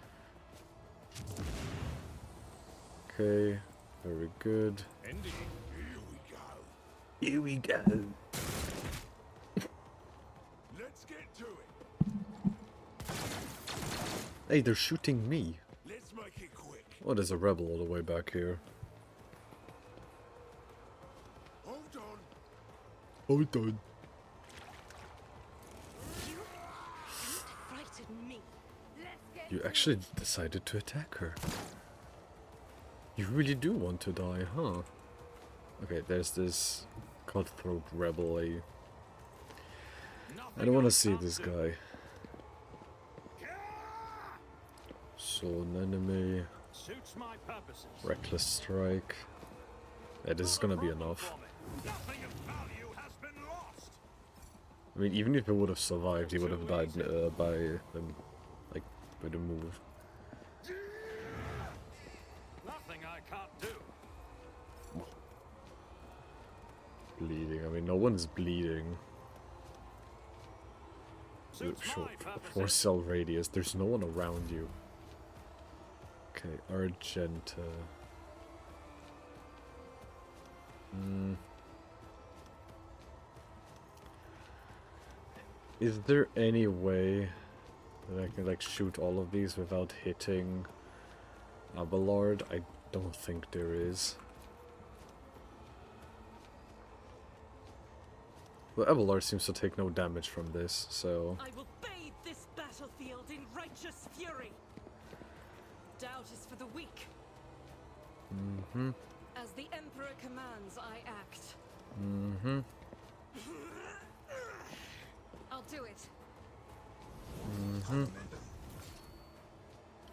Speaker 1: Okay. Very good.
Speaker 5: Indeed.
Speaker 1: Here we go.
Speaker 5: Let's get to it.
Speaker 1: Hey, they're shooting me.
Speaker 5: Let's make it quick.
Speaker 1: Oh, there's a rebel all the way back here.
Speaker 5: Hold on.
Speaker 1: Hold on.
Speaker 6: You frightened me.
Speaker 1: You actually decided to attack her. You really do want to die, huh? Okay, there's this cutthroat rebel. I don't want to see this guy. So, an enemy.
Speaker 5: Suits my purposes.
Speaker 1: Reckless strike. Yeah, this is gonna be enough.
Speaker 5: Nothing of value has been lost.
Speaker 1: I mean, even if he would have survived, he would have died by the move.
Speaker 5: Nothing I can't do.
Speaker 1: Bleeding. I mean, no one's bleeding.
Speaker 5: Suits
Speaker 1: Sure,
Speaker 5: my purposes.
Speaker 1: 4 cell radius. There's no one around you. Okay, Argenta. Is there any way that I can like shoot all of these without hitting Abelard? I don't think there is. Well, Abelard seems to take no damage from this, so...
Speaker 3: I will bathe this battlefield in righteous fury. Doubt is for the weak. As the Emperor commands, I act.
Speaker 1: Mm-hmm.
Speaker 3: I'll do it.
Speaker 1: Mm-hmm.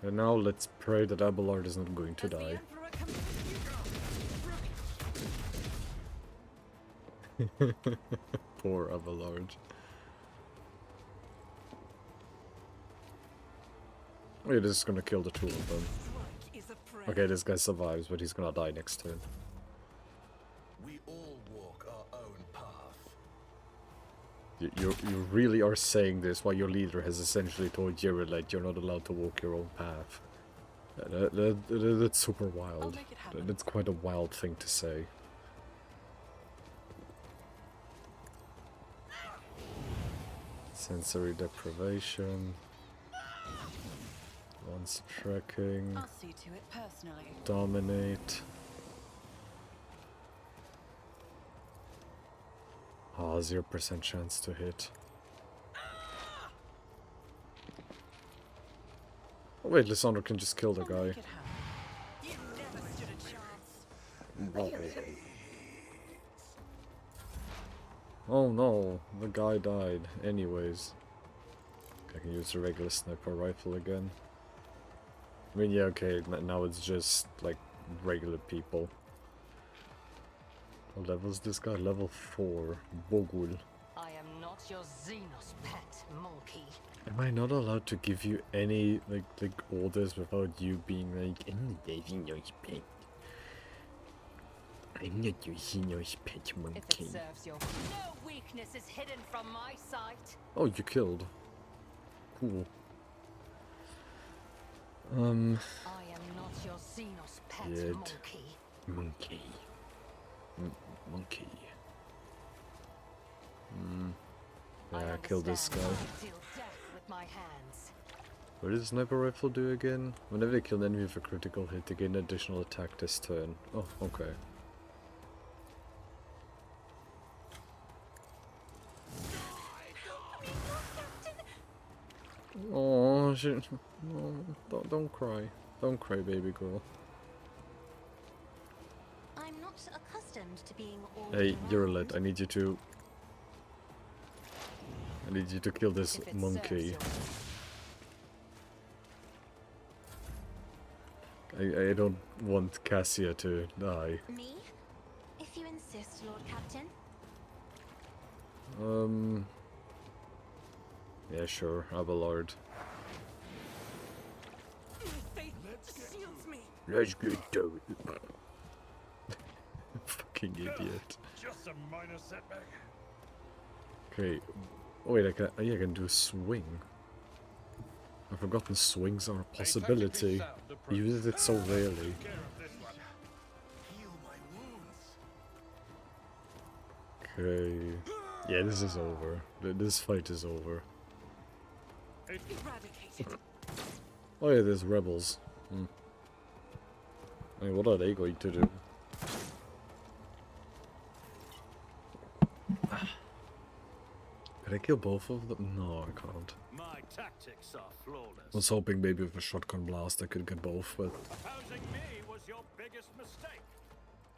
Speaker 1: And now let's pray that Abelard is not going to
Speaker 3: As the
Speaker 1: die.
Speaker 3: Emperor commands.
Speaker 1: Poor Abelard. Wait, this is gonna kill the two of them.
Speaker 3: Strike is a prayer.
Speaker 1: Okay, this guy survives, but he's gonna die next turn.
Speaker 5: We all walk our own path.
Speaker 1: You really are saying this while your leader has essentially told Yerelite you're not allowed to walk your own path. That's super
Speaker 7: I'll
Speaker 1: wild.
Speaker 7: make it happen.
Speaker 1: That's quite a wild thing to say. Sensory deprivation. Once tracking.
Speaker 7: I'll see to it personally.
Speaker 1: Dominate. Ah, 0% chance to hit. Oh wait, Lysandra can just kill the
Speaker 7: I'll
Speaker 1: guy.
Speaker 7: make it happen. You never stood a chance.
Speaker 1: Oh no, the guy died. Anyways. I can use the regular sniper rifle again. I mean, yeah, okay, now it's just, like, regular people. What level is this guy? Level 4. Bogul.
Speaker 4: I am not your Xenos pet, monkey.
Speaker 1: Am I not allowed to give you any, like orders without you being like, I'm not your pet. I'm not your Xenos pet,
Speaker 4: If
Speaker 1: monkey.
Speaker 4: it serves your... No weakness is hidden from my sight.
Speaker 1: Oh, you killed. Cool.
Speaker 4: I am not your Xenos pet,
Speaker 1: Yet.
Speaker 4: monkey.
Speaker 1: Monkey. Monkey. Yeah, kill this guy.
Speaker 4: I deal death with my hands.
Speaker 1: What does the sniper rifle do again? Whenever they kill an enemy with a critical hit, they gain additional attack this turn. Oh, okay. Oh, shit. No, don't cry. Don't cry, baby girl.
Speaker 6: I'm not accustomed to being all
Speaker 1: Hey,
Speaker 6: around.
Speaker 1: Eurolet, I need you to kill this
Speaker 4: If it
Speaker 1: monkey.
Speaker 4: serves your...
Speaker 1: I don't want Cassia to die.
Speaker 6: Me? If you insist, Lord Captain.
Speaker 1: Yeah, sure, Abelard.
Speaker 3: My faith shields me.
Speaker 1: Let's get to it. Fucking idiot.
Speaker 5: Just a minor setback.
Speaker 1: Okay. Oh wait, yeah, I can do swing. I've forgotten swings are a possibility. I use it so rarely.
Speaker 5: Care of this one. Heal my wounds.
Speaker 1: Okay. Yeah, this is over. This fight is over.
Speaker 3: Eradicated.
Speaker 1: Oh yeah, there's rebels. I mean, what are they going to do? Can I kill both of them? No, I can't.
Speaker 5: My tactics are flawless.
Speaker 1: I was hoping maybe with a shotgun blast I could get both, but...
Speaker 5: Opposing me was your biggest mistake.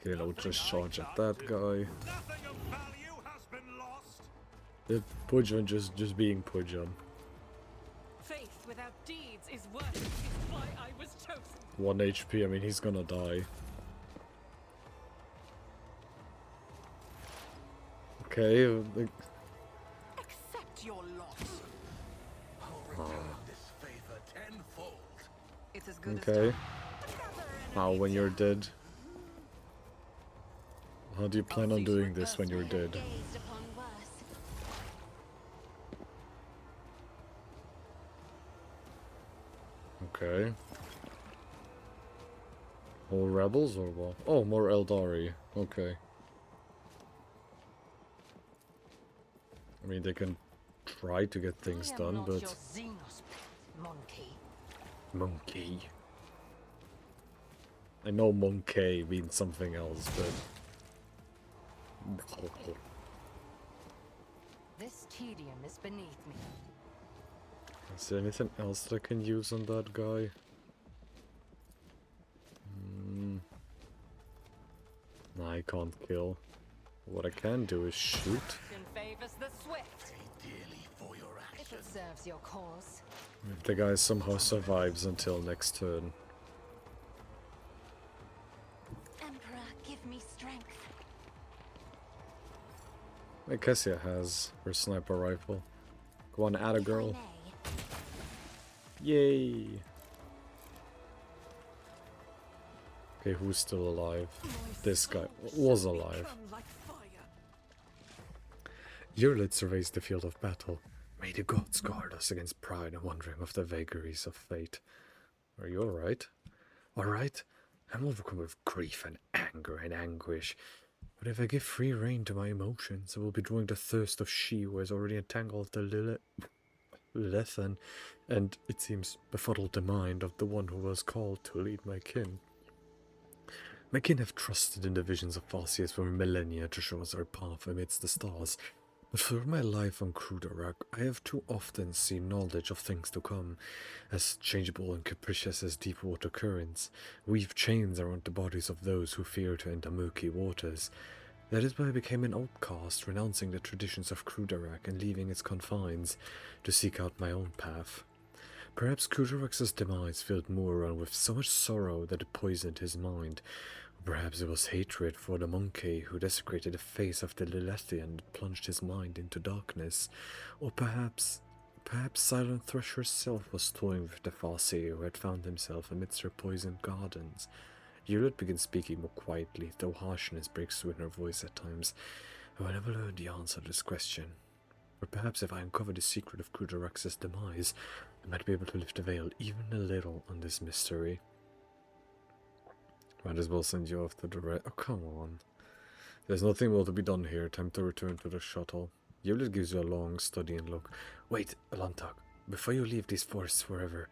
Speaker 1: Okay, I'll just charge at that guy.
Speaker 5: Nothing of value has been lost.
Speaker 1: The Pujan just being Pujan.
Speaker 3: Faith without deeds is worth it. It's why I was chosen.
Speaker 1: 1 HP, I mean, he's gonna die. Okay, like,
Speaker 7: Accept your lot.
Speaker 5: I'll return this favor tenfold.
Speaker 7: It's as good as
Speaker 1: okay.
Speaker 7: done.
Speaker 1: How, when you're dead? How do you plan on
Speaker 7: see
Speaker 1: doing
Speaker 7: to it
Speaker 1: this when you're dead?
Speaker 6: Gazed upon worse.
Speaker 1: Okay. More rebels or what? Oh, more Eldari. Okay. I mean, they can try to get things
Speaker 4: I am
Speaker 1: done,
Speaker 4: not
Speaker 1: but...
Speaker 4: your Xenos pet, monkey.
Speaker 1: Monkey. I know monkey means something else, but...
Speaker 4: This tedium is beneath me.
Speaker 1: Is there anything else that I can use on that guy? I can't kill. What I can do is shoot.
Speaker 3: Fortune favors the swift.
Speaker 7: Dearly for your
Speaker 4: If
Speaker 7: action.
Speaker 4: it serves your cause.
Speaker 1: If the guy somehow survives until next turn.
Speaker 6: Emperor, give me strength.
Speaker 1: Cassia has her sniper rifle. Go on, add a
Speaker 6: If I
Speaker 1: girl.
Speaker 6: may.
Speaker 1: Yay! Okay, who's still alive? This guy was alive.
Speaker 3: Come like fire.
Speaker 1: Yurlit surveys the field of battle. May the gods guard us against pride and wandering of the vagaries of fate. Are you alright? Alright? I'm overcome with grief and anger and anguish. But if I give free rein to my emotions, I will be drawing the thirst of she who has already entangled the Lilithan, and, it seems, befuddled the mind of the one who was called to lead my kin. My kin have trusted in the visions of Farsius for millennia to show us our path amidst the stars, but through my life on Crudarak, I have too often seen knowledge of things to come, as changeable and capricious as deep water currents, weave chains around the bodies of those who fear to enter murky waters. That is why I became an outcast, renouncing the traditions of Crudarak and leaving its confines, to seek out my own path. Perhaps Crudarak's demise filled Muran with so much sorrow that it poisoned his mind. Perhaps it was hatred for the monkey who desecrated the face of the Lilithian that plunged his mind into darkness. Or perhaps Silent Thrush herself was toying with the Farseer who had found himself amidst her poisoned gardens. Yulet begins speaking more quietly, though harshness breaks through in her voice at times. I will never learn the answer to this question. Or perhaps if I uncover the secret of Crudarak's demise, I might be able to lift the veil even a little on this mystery. Might as well send you off to the red. Oh, come on. There's nothing more to be done here. Time to return to the shuttle. Yulet gives you a long, studying look. Wait, Alantak. Before you leave these forests forever,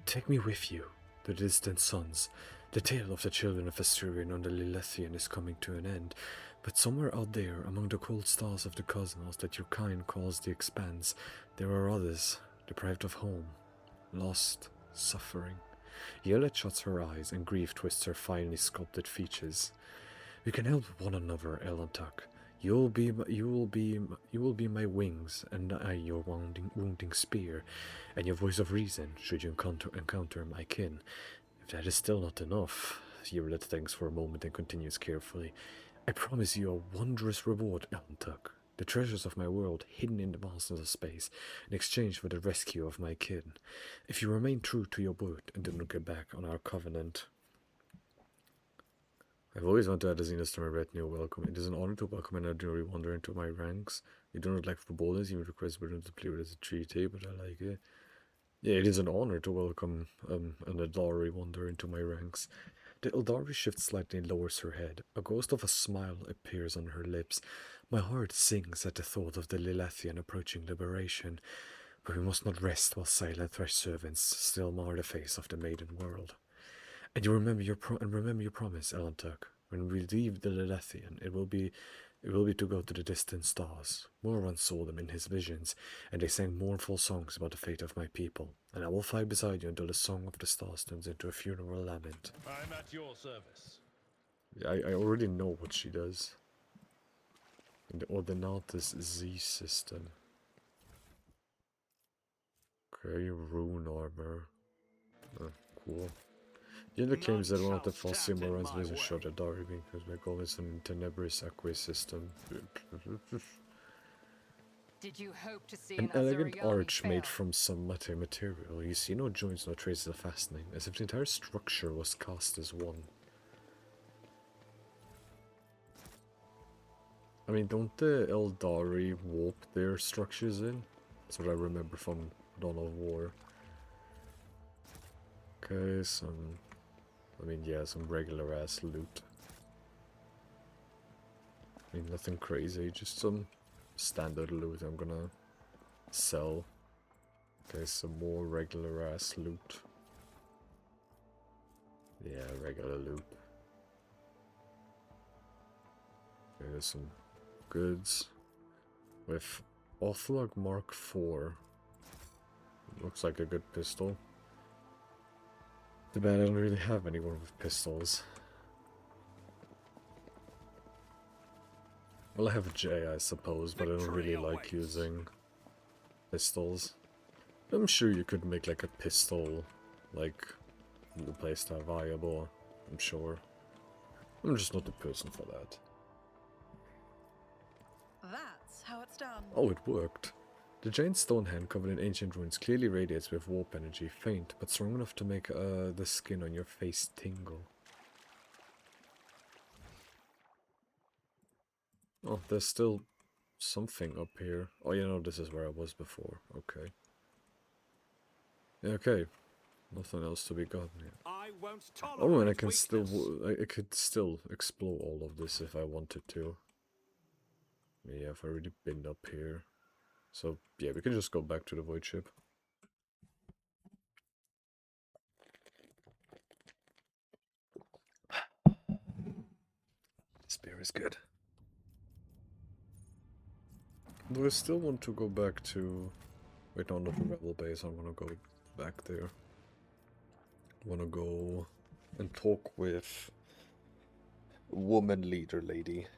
Speaker 1: take me with you to the distant suns. The tale of the children of Asturian on the Lilithian is coming to an end, but somewhere out there, among the cold stars of the cosmos that your kind calls the expanse, there are others, deprived of home, lost, suffering. Yulet shuts her eyes, and grief twists her finely sculpted features. We can help one another, Elantak. You will be my wings, and I your wounding spear, and your voice of reason should you encounter my kin. If that is still not enough, Yulet thinks for a moment and continues carefully. I promise you a wondrous reward, Elantak. The treasures of my world hidden in the vastness of space, in exchange for the rescue of my kin. If you remain true to your word and do not get back on our covenant. I've always wanted to add a Xenos to my retinue welcome. It is an honor to welcome an ordinary wanderer into my ranks. You do not like forebodings, you request wisdom to play with as a treaty, but I like it. Yeah, it is an honor to welcome an Eldari wanderer into my ranks. The Eldari shifts slightly and lowers her head. A ghost of a smile appears on her lips. My heart sings at the thought of the Lilithian approaching liberation, but we must not rest while Silent Thresh servants still mar the face of the maiden world. And you remember your promise, Elantak. When we leave the Lilithian, it will be to go to the distant stars. Moran saw them in his visions, and they sang mournful songs about the fate of my people. And I will fight beside you until the song of the stars turns into a funeral lament.
Speaker 5: I'm at your service.
Speaker 1: I already know what she does. In the Ordinatus Z system. Okay, rune armor. Cool. The claims that one of the Fossil Moran's vision shot at Dari because my goal is an Tenebris Acque system.
Speaker 3: Did you hope to see
Speaker 1: An
Speaker 3: an
Speaker 1: elegant
Speaker 3: Azuriani
Speaker 1: arch made
Speaker 3: fail?
Speaker 1: from some material. You see no joints, no traces of fastening, as if the entire structure was cast as one. I mean, don't the Eldari warp their structures in? That's what I remember from Dawn of War. Okay, some regular ass loot. I mean, nothing crazy, just some standard loot I'm gonna sell. Okay, some more regular ass loot. Yeah, regular loot. Okay, there's some goods with Orthlog Mark IV. Looks like a good pistol. Too bad I don't really have anyone with pistols. Well, I have a J, I suppose, but I don't really like using pistols. I'm sure you could make like a pistol, like, the playstyle viable, I'm sure. I'm just not the person for that.
Speaker 7: That's how it's done.
Speaker 1: Oh, it worked. The giant stone hand covered in ancient ruins clearly radiates with warp energy, faint, but strong enough to make the skin on your face tingle. Oh, there's still something up here. Oh, you know, this is where I was before. Okay. Yeah, okay. Nothing else to be gotten here.
Speaker 5: I won't tolerate
Speaker 1: Oh, and I can
Speaker 5: weakness.
Speaker 1: still, I could still explore all of this if I wanted to. Yeah, I've already been up here. So, yeah, we can just go back to the void ship. This beer is good. Do I still want to go back to... Wait, no, not the rebel base. I want to go back there. I want to go and talk with woman leader lady.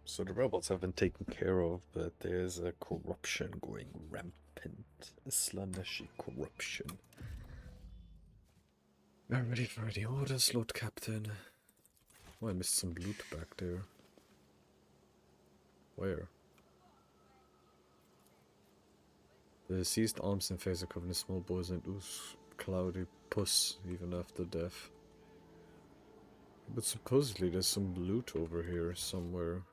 Speaker 1: So the rebels have been taken care of, but there's a corruption going rampant. A Slaaneshi corruption. We're ready for the orders, Lord Captain. Oh, I missed some loot back there. Where? The seized arms and face are covered in small boils and ooze cloudy pus even after death. But supposedly there's some loot over here somewhere.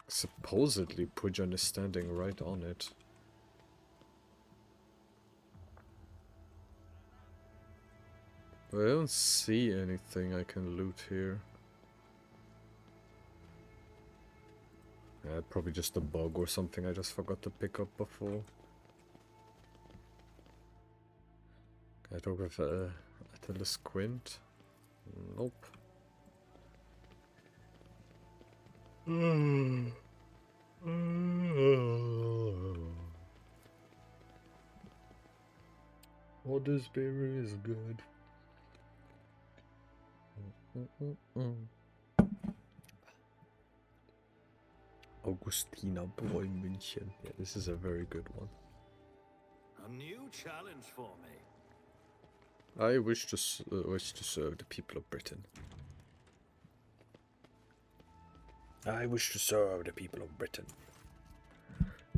Speaker 1: Supposedly Pujan is standing right on it. But I don't see anything I can loot here. Yeah, probably just a bug or something I just forgot to pick up before. Can I talk with Atlas Quint? Nope. Oh, this beer is good. Augustina Bräu München. Yeah, this is a very good one.
Speaker 5: A new challenge for me.
Speaker 1: I wish to serve the people of Britain. I wish to serve the people of Britain.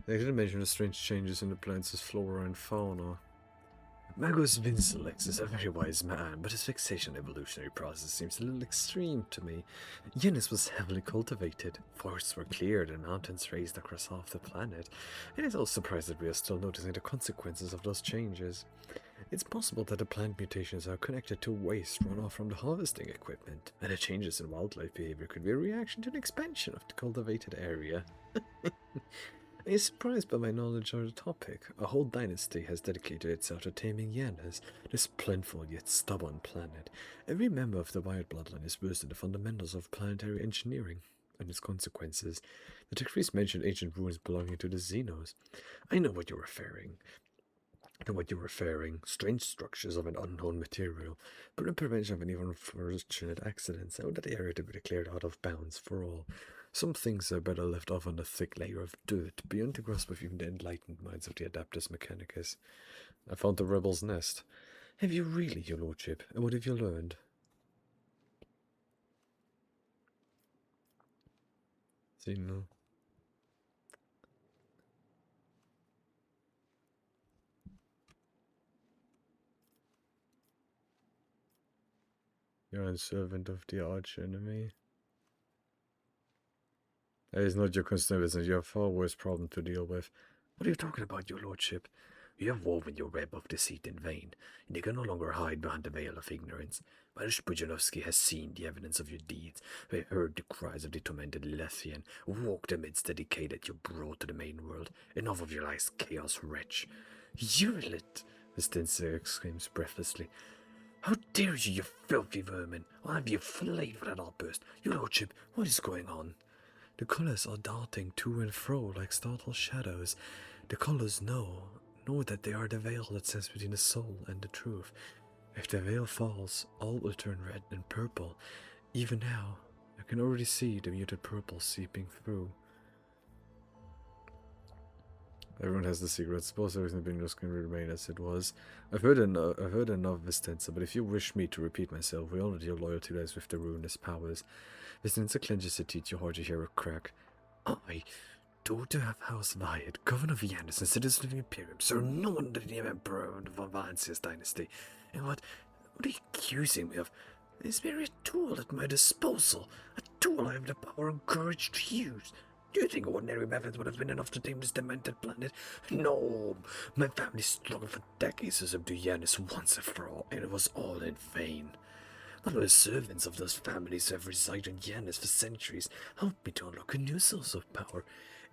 Speaker 1: They didn't mention the strange changes in the plants' flora and fauna. Magus Vincelex is a very wise man, but his fixation evolutionary process seems a little extreme to me. Yenis was heavily cultivated, forests were cleared, and mountains raised across half the planet. It is also surprised that we are still noticing the consequences of those changes. It's possible that the plant mutations are connected to waste runoff from the harvesting equipment, and the changes in wildlife behavior could be a reaction to the expansion of the cultivated area. Are you surprised by my knowledge of the topic? A whole dynasty has dedicated itself to taming Yanas, this plentiful yet stubborn planet. Every member of the Wild bloodline is versed in the fundamentals of planetary engineering and its consequences. The decrees mentioned ancient ruins belonging to the Xenos. I know what you're referring. Strange structures of an unknown material, but in prevention of any unfortunate accidents, I want that area to be declared out of bounds for all. Some things are better left off on a thick layer of dirt, beyond the grasp of even the enlightened minds of the Adeptus Mechanicus. I found the rebel's nest. Have you really, your lordship? And what have you learned? See, no. You're a servant of the arch enemy. That is not your concern business. You have far worse problem to deal with. What are you talking about, your lordship? You have woven your web of deceit in vain, and you can no longer hide behind the veil of ignorance. Marish Pujanovsky has seen the evidence of your deeds. We heard the cries of the tormented Lethian, walked amidst the decay that you brought to the main world. Enough of your lies, chaos wretch. Hewlett! Vistinsa exclaims breathlessly. How dare you, you filthy vermin! I'll have you flavoured at outburst. Your lordship, what is going on? The colours are darting to and fro like startled shadows. The colours know that they are the veil that stands between the soul and the truth. If the veil falls, all will turn red and purple. Even now, I can already see the muted purple seeping through. Everyone has the secret. I suppose everything being just can remain as it was. I've heard enough Vistenza, but if you wish me to repeat myself, we all know your loyalty lies with the ruinous powers. Vistenza clenches her teeth, you hard to hear a crack. I, daughter of House Viad, governor of Yanis and citizen of the Imperium, sir, no one the name Emperor of the Valancia's dynasty. And what are you accusing me of? This very tool at my disposal, a tool I have the power and courage to use. Do you think ordinary methods would have been enough to tame this demented planet? No! My family struggled for decades to subdue Yanis once and for all, and it was all in vain. But the servants of those families who have resided in Yanis for centuries helped me to unlock a new source of power.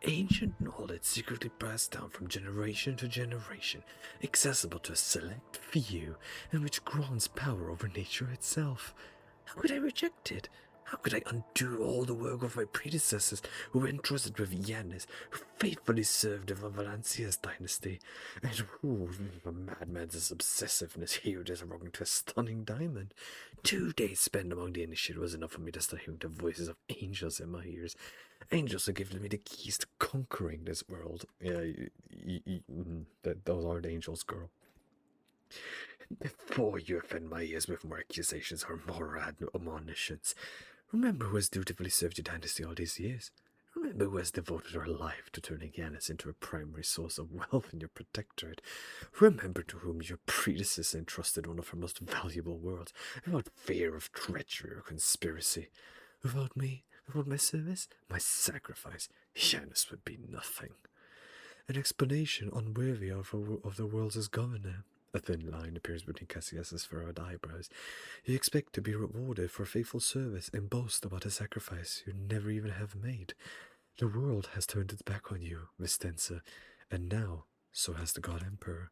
Speaker 1: Ancient knowledge secretly passed down from generation to generation, accessible to a select few, and which grants power over nature itself. How could I reject it? How could I undo all the work of my predecessors who were entrusted with Yanis, who faithfully served the Valancia's dynasty, and who, a madman's obsessiveness, here disroging to a stunning diamond? 2 days spent among the initiated was enough for me to start hearing the voices of angels in my ears. Angels who gave me the keys to conquering this world. Yeah, those are the angels, girl. Before you offend my ears with more accusations or more admonitions, remember who has dutifully served your dynasty all these years. Remember who has devoted her life to turning Yanis into a primary source of wealth in your protectorate. Remember to whom your predecessor entrusted one of her most valuable worlds, without fear of treachery or conspiracy. Without me, without my service, my sacrifice, Yanis would be nothing. An explanation unworthy of the world as governor. A thin line appears between Cassius's furrowed eyebrows. You expect to be rewarded for faithful service and boast about a sacrifice you never even have made. The world has turned its back on you, Vistenza, and now so has the God Emperor.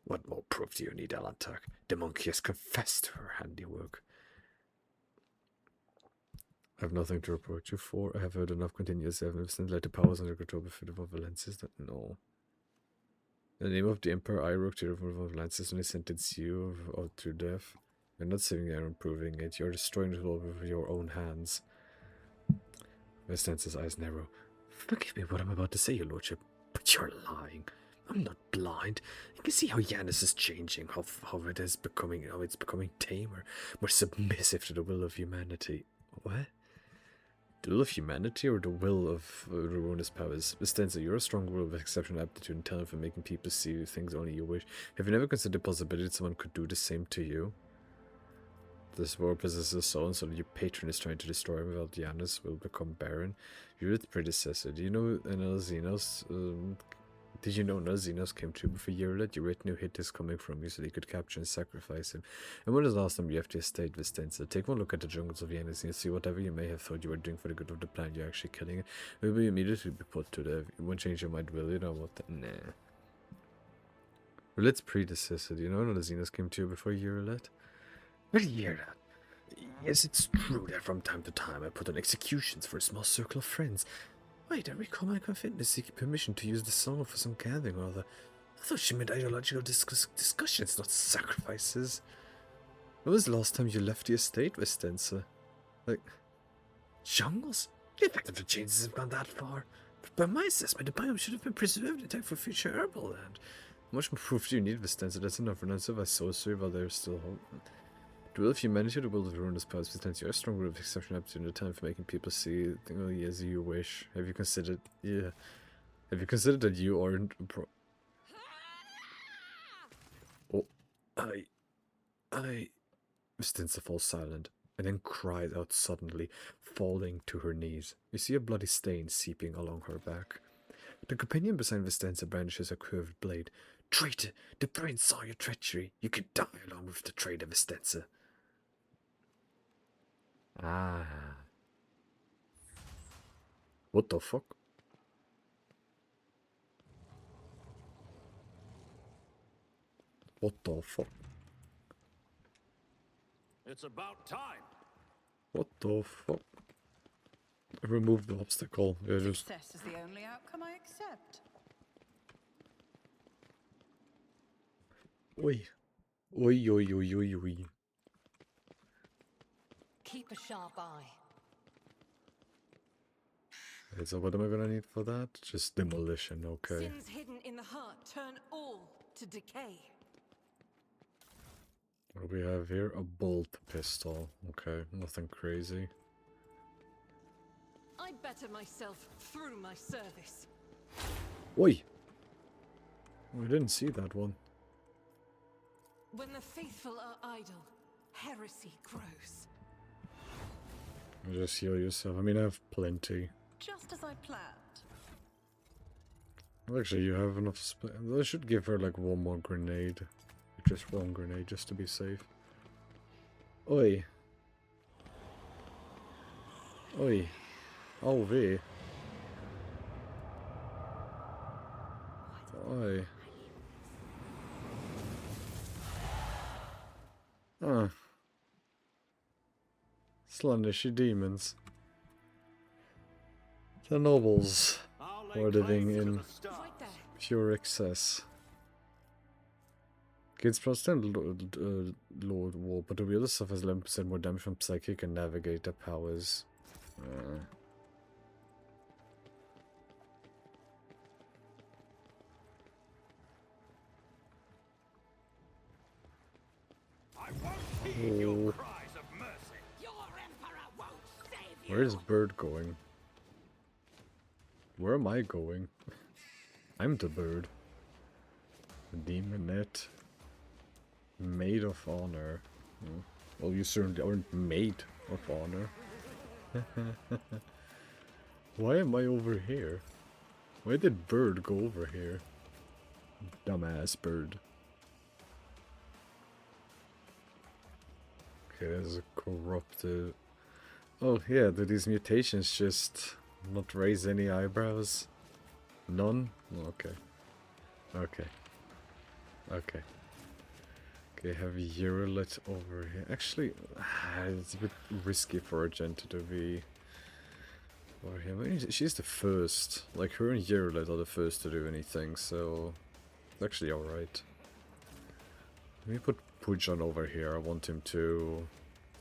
Speaker 1: What more proof do you need, Alantak? The monkey has confessed to her handiwork. I have nothing to reproach you for. I have heard enough continuous evidence and let the powers under control before the Valences that no. In the name of the Emperor, I wrote to the Valences when I sentenced you to death. You're not sitting there and proving it. You're destroying the world with your own hands. Vistenza's eyes narrow. Forgive me what I'm about to say, your lordship, but you're lying. I'm not blind. You can see how Yanis is changing, how it's becoming tamer, more submissive to the will of humanity. What? The will of humanity or the will of ruinous powers? Vistenza, you're a strong will with exceptional aptitude and talent for making people see things only you wish. Have you never considered the possibility that someone could do the same to you? This world possesses a soul, and so that your patron is trying to destroy him without Yanis will become barren. You're its predecessor. Do you know Xenos? Did you know Xenos came true before Yurlet? Your retinue hid is coming from you so they could capture and sacrifice him. And when is the last time you left the estate, Vistenza? Take one look at the jungles of Yanis and you'll see whatever you may have thought you were doing for the good of the planet, you're actually killing it. Maybe immediately be put to death. You won't change your mind, will you? Know what? Nah. Yurlet's predecessor. Do you know Xenos came to you before Yurlet? Where did you hear that? Yes, it's true that from time to time I put on executions for a small circle of friends. Wait, I recall my confidence seeking permission to use the song for some gathering or other. I thought she meant ideological discussions, not sacrifices. When was the last time you left the estate, Vistenza? Like, jungles? The effect of the changes have gone that far. But by my assessment, the biome should have been preserved in time for future herbal land. How much more proof do you need, Vistenza? That's enough for none of us sorcery while there's still hope. The will of humanity or the will of ruinous powers, Vistenza, you're a strong will of exceptional aptitude and time for making people see things as you wish. Have you considered, have you considered that you aren't Oh, Vistenza falls silent, and then cries out suddenly, falling to her knees. You see a bloody stain seeping along her back. The companion beside Vistenza brandishes a curved blade. Traitor! The prince saw your treachery. You could die along with the traitor, Vistenza. Ah. What the fuck? What the fuck?
Speaker 5: It's about time.
Speaker 1: What the fuck? Remove the obstacle. Yeah, just...
Speaker 7: Success is the only outcome I accept.
Speaker 1: Oi. Oi, oi, oi, oi, oi.
Speaker 4: Keep a sharp eye.
Speaker 1: Okay, so what am I gonna need for that? Just demolition, okay.
Speaker 3: Sins hidden in the heart turn all to decay.
Speaker 1: What do we have here? A bolt pistol. Okay, nothing crazy.
Speaker 3: I better myself through my service.
Speaker 1: Oi! Oh, I didn't see that one.
Speaker 3: When the faithful are idle, heresy grows.
Speaker 1: Just heal yourself. I mean, I have plenty.
Speaker 7: Just as I planned.
Speaker 1: Well, actually, you have enough. I should give her like one more grenade. Just one grenade, just to be safe. Oi. Oi. Oh, V. Oi. Ah. Slaanesh demons. The nobles are living in
Speaker 3: Right there.
Speaker 1: pure excess. Kids plus 10 Lord War, but the other stuff has 11% more damage from psychic and navigator powers.
Speaker 5: I won't heed your cries of mercy.
Speaker 7: Your emperor won't save you.
Speaker 1: Where is Bird going? Where am I going? I'm the bird. Demonette. Maid of honor. Hmm. Well, you certainly aren't maid of honor. Why am I over here? Why did Bird go over here? Dumbass Bird. Okay, there's a corrupted... Oh yeah, do these mutations just not raise any eyebrows? None? Okay. Okay. Okay. Okay, have Urilet over here. Actually, it's a bit risky for Argenta to be over here. I mean, she's the first. Like, her and Urilet are the first to do anything, so it's actually alright. Let me put Pujan over here. I want him to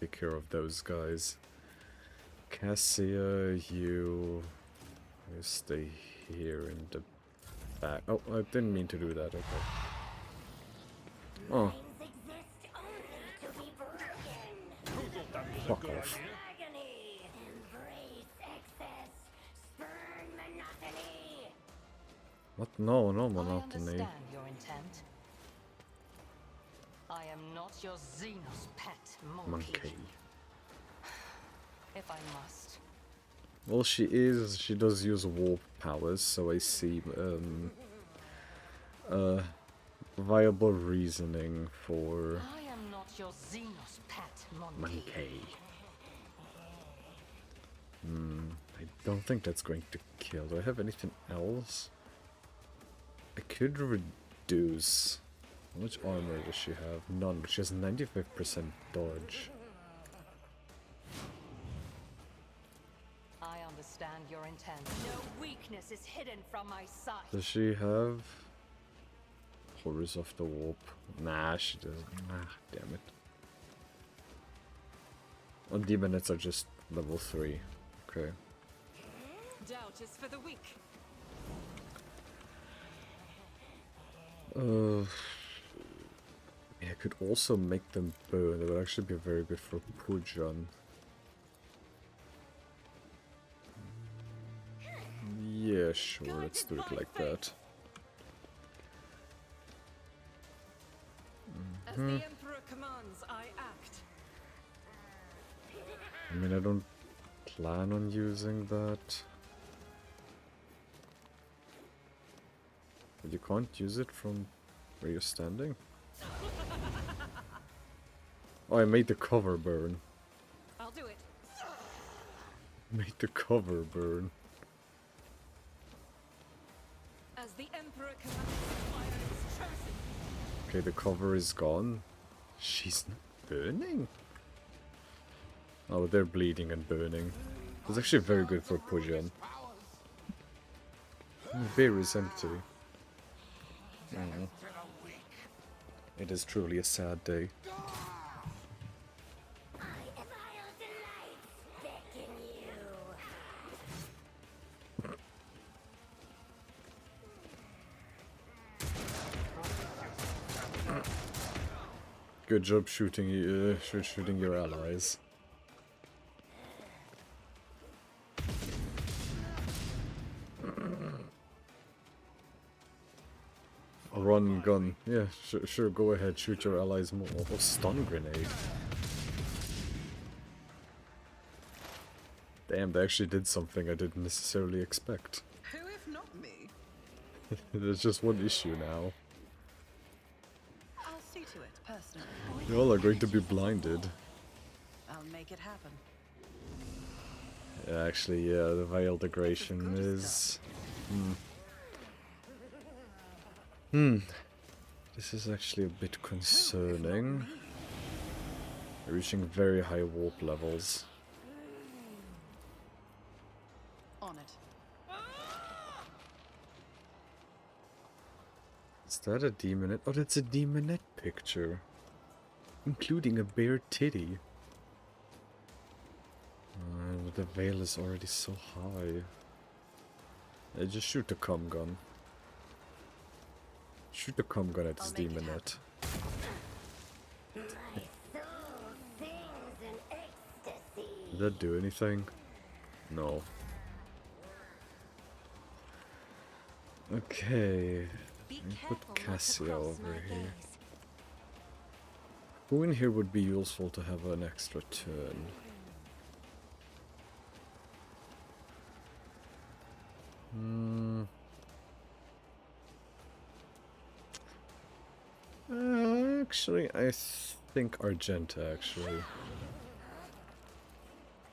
Speaker 1: take care of those guys. Cassia, you stay here in the back. Oh, I didn't mean to do that. Okay. Oh.
Speaker 6: Exist only to be broken.
Speaker 5: Who thought that was a
Speaker 1: Fuck
Speaker 5: good
Speaker 1: off.
Speaker 5: idea?
Speaker 6: Agony. Embrace excess. Spurn monotony.
Speaker 1: What? No, no
Speaker 4: I
Speaker 1: monotony.
Speaker 4: understand your intent. I am not your Xenos pet
Speaker 1: Monkey.
Speaker 4: If I must.
Speaker 1: Well, she does use warp powers, so I see, viable reasoning for
Speaker 4: I am not your Xenos pet
Speaker 1: Monkey. I don't think that's going to kill. Do I have anything else? I could reduce. How much armor does she have? None, but she has 95% dodge.
Speaker 4: I understand your intent. No weakness is hidden from my sight.
Speaker 1: Does she have Horrors of the Warp? Nah, she doesn't. Nah, damn it. Oh, Demonettes are just level 3. Okay.
Speaker 3: Doubt is for the weak.
Speaker 1: Yeah, I could also make them burn. That would actually be very good for Pujan. Yeah, sure, let's do it like that.
Speaker 3: As the Emperor commands, I act.
Speaker 1: I mean, I don't plan on using that. But you can't use it from where you're standing? Oh, I made the cover burn.
Speaker 3: I'll do it.
Speaker 1: Made the cover burn.
Speaker 3: As the Emperor commands, fire is chosen.
Speaker 1: Okay, the cover is gone. She's not burning? Oh, they're bleeding and burning. It's actually very good for Pujan. The beer is empty. It is truly a sad day. Good job shooting your allies. Run and gun. Yeah, sure, go ahead, shoot your allies more. Oh, stun grenade. Damn, they actually did something I didn't necessarily expect.
Speaker 3: Who if not me?
Speaker 1: There's just one issue now.
Speaker 3: I'll see to it personally.
Speaker 1: You all are going to be blinded.
Speaker 3: I'll make it happen.
Speaker 1: Yeah, actually, yeah, the veil degradation is... This is actually a bit concerning. Reaching very high warp levels.
Speaker 3: On it.
Speaker 1: Is that a demonette? Oh, that's a demonette picture. Including a bare titty. But the veil is already so high. Just shoot the cum gun. Shoot the cum gun at this demonette. Did that do anything? No. Okay. Put Cassia over here. Who in here would be useful to have an extra turn? Actually, I think Argenta, actually.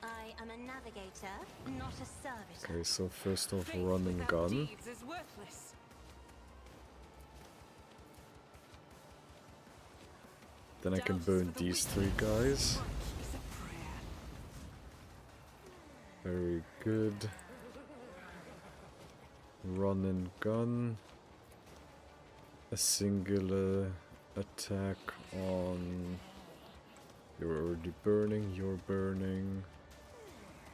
Speaker 6: I am a navigator, not a servitor.
Speaker 1: Okay, so first off,
Speaker 3: Faith
Speaker 1: run and
Speaker 3: without
Speaker 1: gun.
Speaker 3: deeds is worthless.
Speaker 1: Then I can burn these three guys.
Speaker 3: Is a prayer.
Speaker 1: Very good. Run and gun. A singular attack on... You're already burning, you're burning.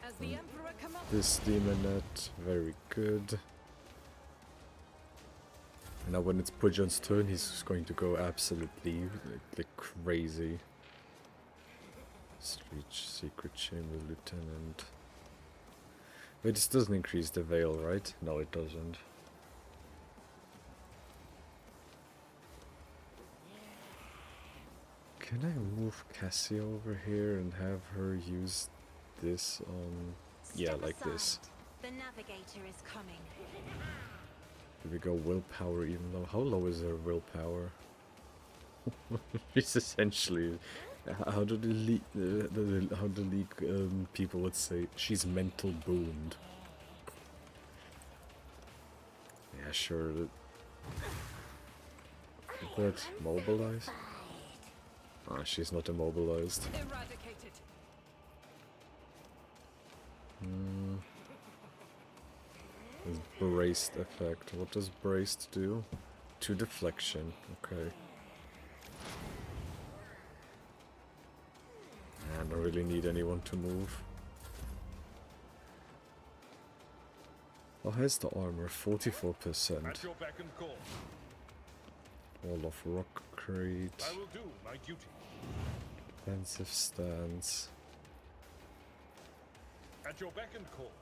Speaker 3: As the Emperor commands.
Speaker 1: This demonette, very good. Now when it's Pujan's turn, he's just going to go absolutely like crazy. Secret Chamber Lieutenant. Wait, this doesn't increase the veil, right? No, it doesn't. Can I move Cassie over here and have her use this on... Yeah, like this.
Speaker 6: The navigator is coming.
Speaker 1: Here we go, willpower even though... How low is her willpower? It's essentially... How do the league people would say? She's mental boomed. Yeah, sure. That mobilize? Ah, she's not immobilized.
Speaker 3: Eradicated.
Speaker 1: This braced effect. What does braced do? 2 deflection. Okay. I don't really need anyone to move. Oh, here's the armor. 44%.
Speaker 5: At your beck and call.
Speaker 1: Wall of rock crate.
Speaker 5: I will do my duty.
Speaker 1: Defensive stance.
Speaker 5: At your beck and call.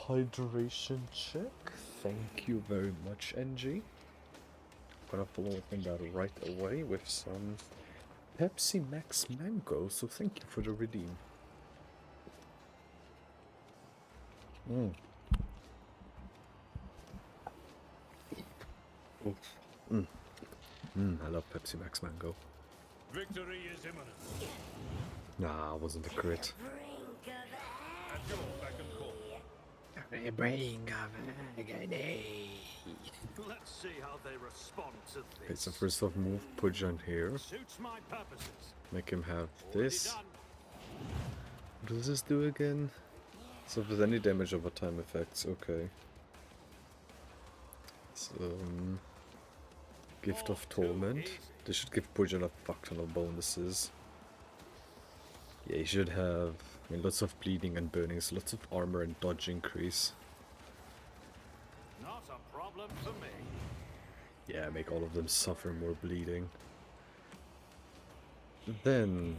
Speaker 1: Hydration check. Thank you very much, NG. Gonna follow up on that right away with some Pepsi Max Mango, so thank you for the redeem. I love Pepsi Max Mango.
Speaker 5: Victory is imminent.
Speaker 1: Nah, it wasn't a crit.
Speaker 5: At your beck and call.
Speaker 2: Let's see how they respond to
Speaker 1: Okay,
Speaker 2: this.
Speaker 1: so first off, move Pujan here.
Speaker 2: Suits my purposes.
Speaker 1: Make him have
Speaker 2: Already
Speaker 1: this.
Speaker 2: done.
Speaker 1: What does this do again? So if there's any damage over time effects, okay. Gift of Torment. This should give Pujan a fuck ton of bonuses. Yeah, he should have, I mean, lots of bleeding and burnings, lots of armor and dodge increase.
Speaker 5: Not a problem for me.
Speaker 1: Yeah, make all of them suffer more bleeding. Then,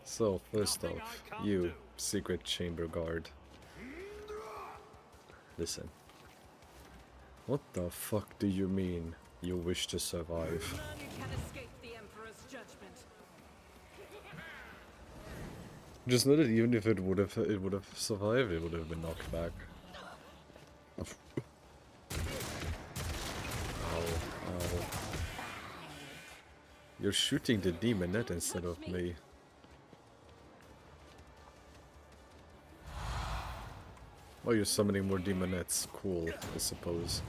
Speaker 1: so first
Speaker 5: Nothing
Speaker 1: off,
Speaker 5: I can't
Speaker 1: you,
Speaker 5: do.
Speaker 1: Secret Chamber Guard. Listen. What the fuck do you mean, you wish to survive?
Speaker 3: None can escape the Emperor's judgment.
Speaker 1: Just know that even if it would have survived, it would have been knocked back. Ow, ow. You're shooting the demonette instead of me. Oh, you're summoning more demonettes. Cool, I suppose.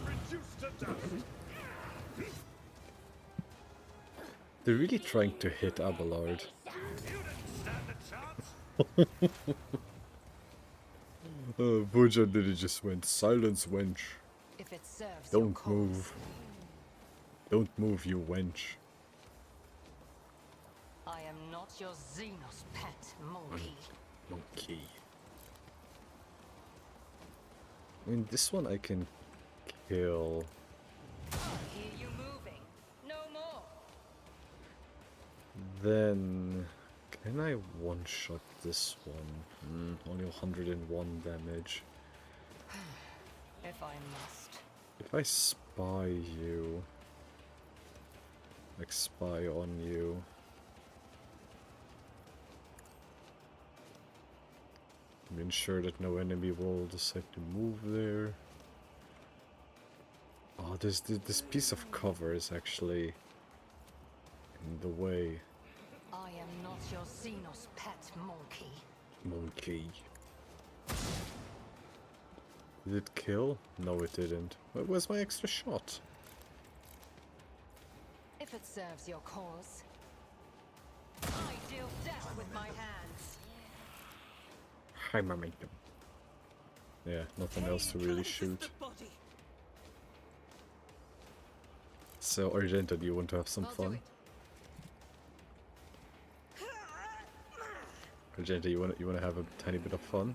Speaker 5: Reduced to dust.
Speaker 1: They're really trying to hit Abelard.
Speaker 5: You didn't stand a chance.
Speaker 1: Pujan did it just went, silence, wench.
Speaker 4: If it serves your
Speaker 1: Don't
Speaker 4: cause.
Speaker 1: move. Don't move, you wench.
Speaker 4: I am not your Xenos pet, monkey.
Speaker 1: Monkey. I mean, this one I can kill.
Speaker 4: I hear you moving. No more.
Speaker 1: Then, can I one-shot this one? Only 101 damage.
Speaker 4: If I must.
Speaker 1: If I spy you, like spy on you, ensure that no enemy will decide to move there. Oh, this piece of cover is actually in the way.
Speaker 4: I am not your Xenos pet, monkey.
Speaker 1: Monkey. Did it kill? No, it didn't. Where's my extra shot?
Speaker 4: If it serves your cause.
Speaker 3: I deal death with my hands.
Speaker 1: High momentum. Yeah, nothing else to really
Speaker 3: Cleanses
Speaker 1: shoot.
Speaker 3: the body.
Speaker 1: So, Argenta, do you want to have some
Speaker 4: I'll do
Speaker 1: fun? Argenta, you wanna have a tiny bit of fun?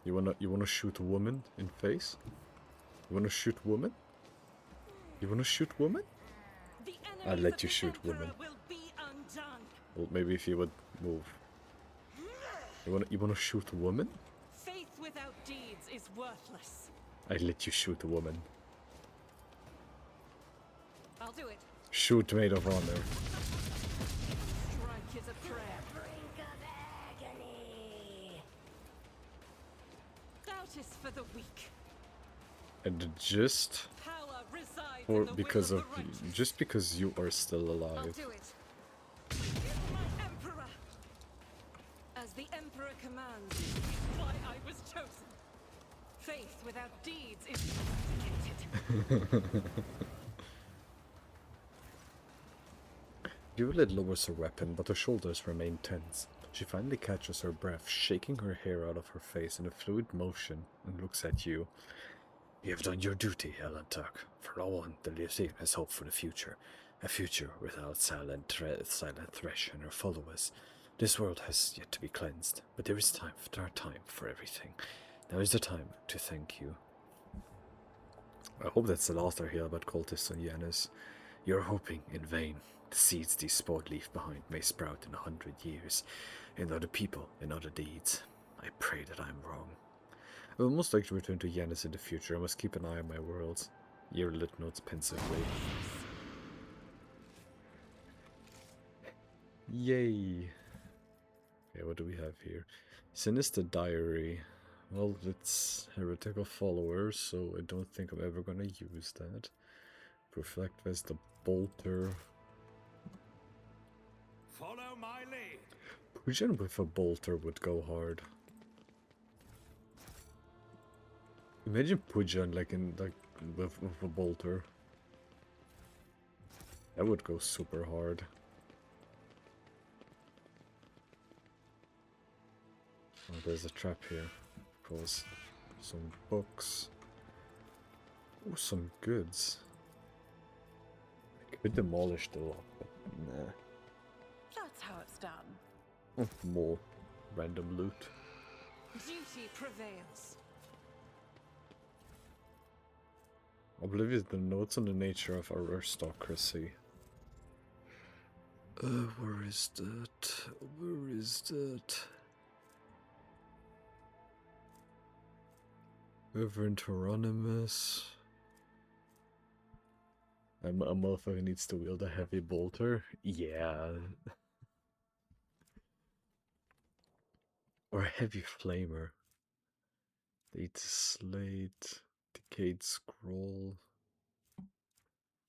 Speaker 1: You wanna shoot a woman in face? You wanna shoot woman? You wanna shoot woman?
Speaker 3: The
Speaker 1: I'll
Speaker 3: enemies
Speaker 1: let
Speaker 3: of
Speaker 1: you
Speaker 3: the
Speaker 1: shoot
Speaker 3: Emperor
Speaker 1: women.
Speaker 3: will be undone.
Speaker 1: Well, maybe if you would move. You wanna shoot a woman?
Speaker 3: Faith without deeds is worthless.
Speaker 1: I let you shoot a woman.
Speaker 3: I'll do it.
Speaker 1: Shoot maid of honor.
Speaker 3: Strike is a prayer.
Speaker 6: Brink of agony.
Speaker 3: Doubt is for the weak.
Speaker 1: And just
Speaker 3: Power resides
Speaker 1: for
Speaker 3: in the
Speaker 1: because
Speaker 3: will
Speaker 1: of
Speaker 3: of the righteous.
Speaker 1: just because you are still
Speaker 3: I'll
Speaker 1: alive.
Speaker 3: do it. Kill my Emperor. As the Emperor commands, is why I was chosen. Faith without deeds is eradicated.
Speaker 1: Hewlett lowers her weapon, but her shoulders remain tense. She finally catches her breath, shaking her hair out of her face in a fluid motion, and looks at you. You have done your duty, Helen Tuck. For all one that lives here has hope for the future. A future without Silent Thresh and her followers. This world has yet to be cleansed, but there is time for everything. Now is the time to thank you. I hope that's the last I hear about cultists on Yanis. You're hoping in vain. The seeds these sport leave behind may sprout in 100 years, in other people, in other deeds. I pray that I'm wrong. I will most likely return to Yanis in the future. I must keep an eye on my worlds. Yearlit notes pensively. Yay! Okay, what do we have here? Sinister Diary. Well, it's heretical followers, so I don't think I'm ever gonna use that. Reflect as the bolter.
Speaker 5: Follow my lead.
Speaker 1: Pujan with a bolter would go hard. Imagine Pujan with a bolter. That would go super hard. Oh, there's a trap here. Cause some books. Oh, some goods. I could demolish the lock, but nah.
Speaker 7: That's how it's done.
Speaker 1: Oh, more random loot.
Speaker 3: Duty prevails.
Speaker 1: Oblivious the notes on the nature of aristocracy. Where is that? Where is that? Reverend Hieronymus. A motherfucker needs to wield a heavy bolter? Yeah. Or a heavy flamer. Date slate. Decayed scroll.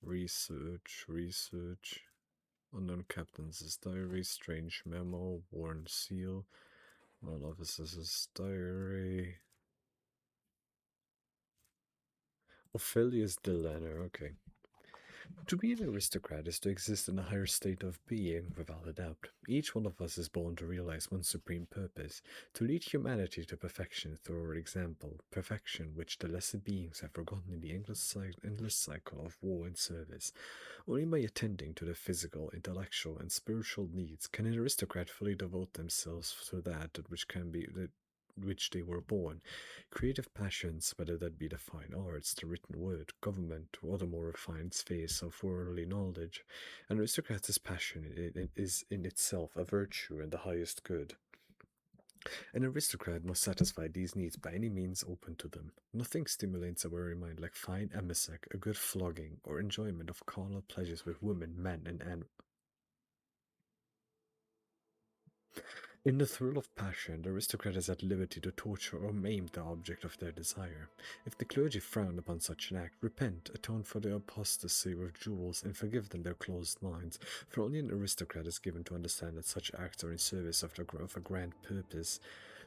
Speaker 1: Research. Unknown captain's diary. Strange memo. Worn seal. All officers' diary. Ophelius Delanner, okay. To be an aristocrat is to exist in a higher state of being, without a doubt. Each one of us is born to realize one supreme purpose, to lead humanity to perfection through our example, perfection which the lesser beings have forgotten in the endless cycle of war and service. Only by attending to their physical, intellectual, and spiritual needs can an aristocrat fully devote themselves to that which they were born. Creative passions, whether that be the fine arts, the written word, government, or other more refined spheres of worldly knowledge. An aristocrat's passion is in itself a virtue and the highest good. An aristocrat must satisfy these needs by any means open to them. Nothing stimulates a weary mind like fine emetic, a good flogging, or enjoyment of carnal pleasures with women, men, and animals. In the thrill of passion, the aristocrat is at liberty to torture or maim the object of their desire. If the clergy frown upon such an act, repent, atone for their apostasy with jewels, and forgive them their closed minds, for only an aristocrat is given to understand that such acts are in service of a grand purpose.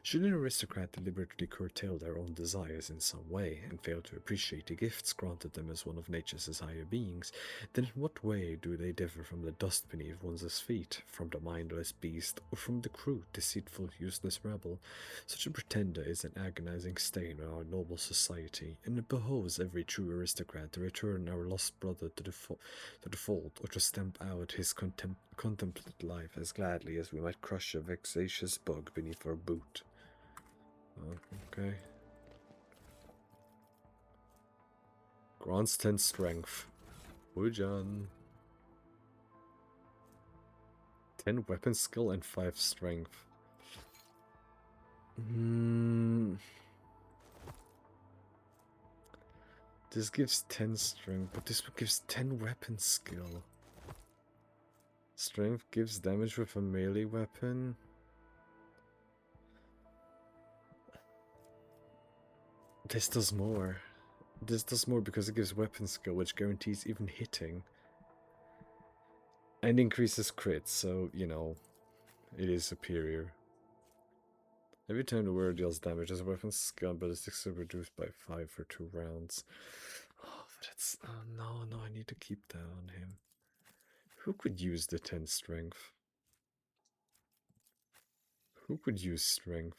Speaker 1: Should an aristocrat deliberately curtail their own desires in some way, and fail to appreciate the gifts granted them as one of nature's higher beings, then in what way do they differ from the dust beneath one's feet, from the mindless beast, or from the crude, deceitful, useless rebel? Such a pretender is an agonizing stain on our noble society, and it behoves every true aristocrat to return our lost brother to the fold, or to stamp out his contemplated life as gladly as we might crush a vexatious bug beneath our boot. Oh, okay. Grants 10 strength. Wujan. 10 weapon skill and 5 strength. This gives 10 strength, but this one gives 10 weapon skill. Strength gives damage with a melee weapon. This does more. This does more because it gives weapon skill, which guarantees even hitting. And increases crits, so, you know, it is superior. Every time the wearer deals damage, his weapon skill ballistics are reduced by 5 for 2 rounds. Oh, but it's... Oh, no, I need to keep that on him. Who could use the 10 strength? Who could use strength?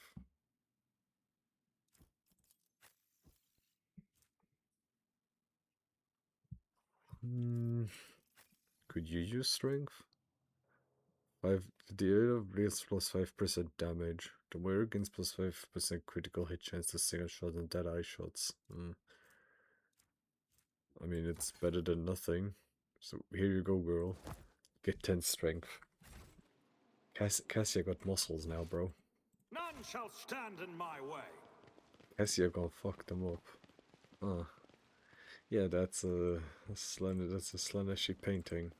Speaker 1: Could you use strength? 5. The area deals plus 5% damage. The wearer gains plus 5% critical hit chance to single shot and dead eye shots. I mean, it's better than nothing. So here you go, girl. Get 10 strength. Cassia got muscles now, bro.
Speaker 5: None shall stand in my way.
Speaker 1: Cassia gonna fuck them up. Ah. Yeah, that's a Slaanesh painting.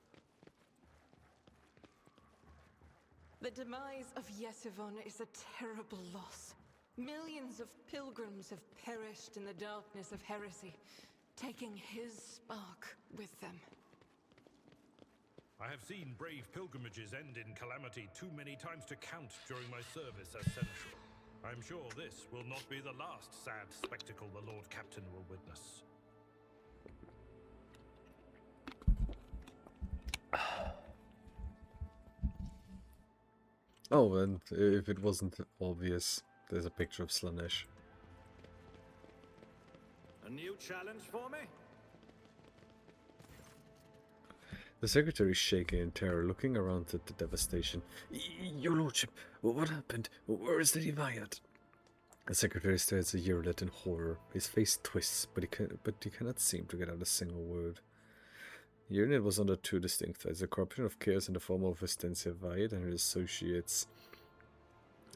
Speaker 3: The demise of Yesivon is a terrible loss. Millions of pilgrims have perished in the darkness of heresy, taking his spark with them.
Speaker 2: I have seen brave pilgrimages end in calamity too many times to count during my service as seneschal. I'm sure this will not be the last sad spectacle the Lord Captain will witness.
Speaker 1: Oh, and if it wasn't obvious, there's a picture of Slaanesh.
Speaker 5: A new challenge for me?
Speaker 1: The secretary is shaking in terror, looking around at the devastation. Your lordship, what happened? Where is the Leviathan? The secretary stares at Yerlet in horror. His face twists, but he cannot seem to get out a single word. Yerlet was under two distinct threats: the corruption of chaos in the form of Vistencia Viad and his associates.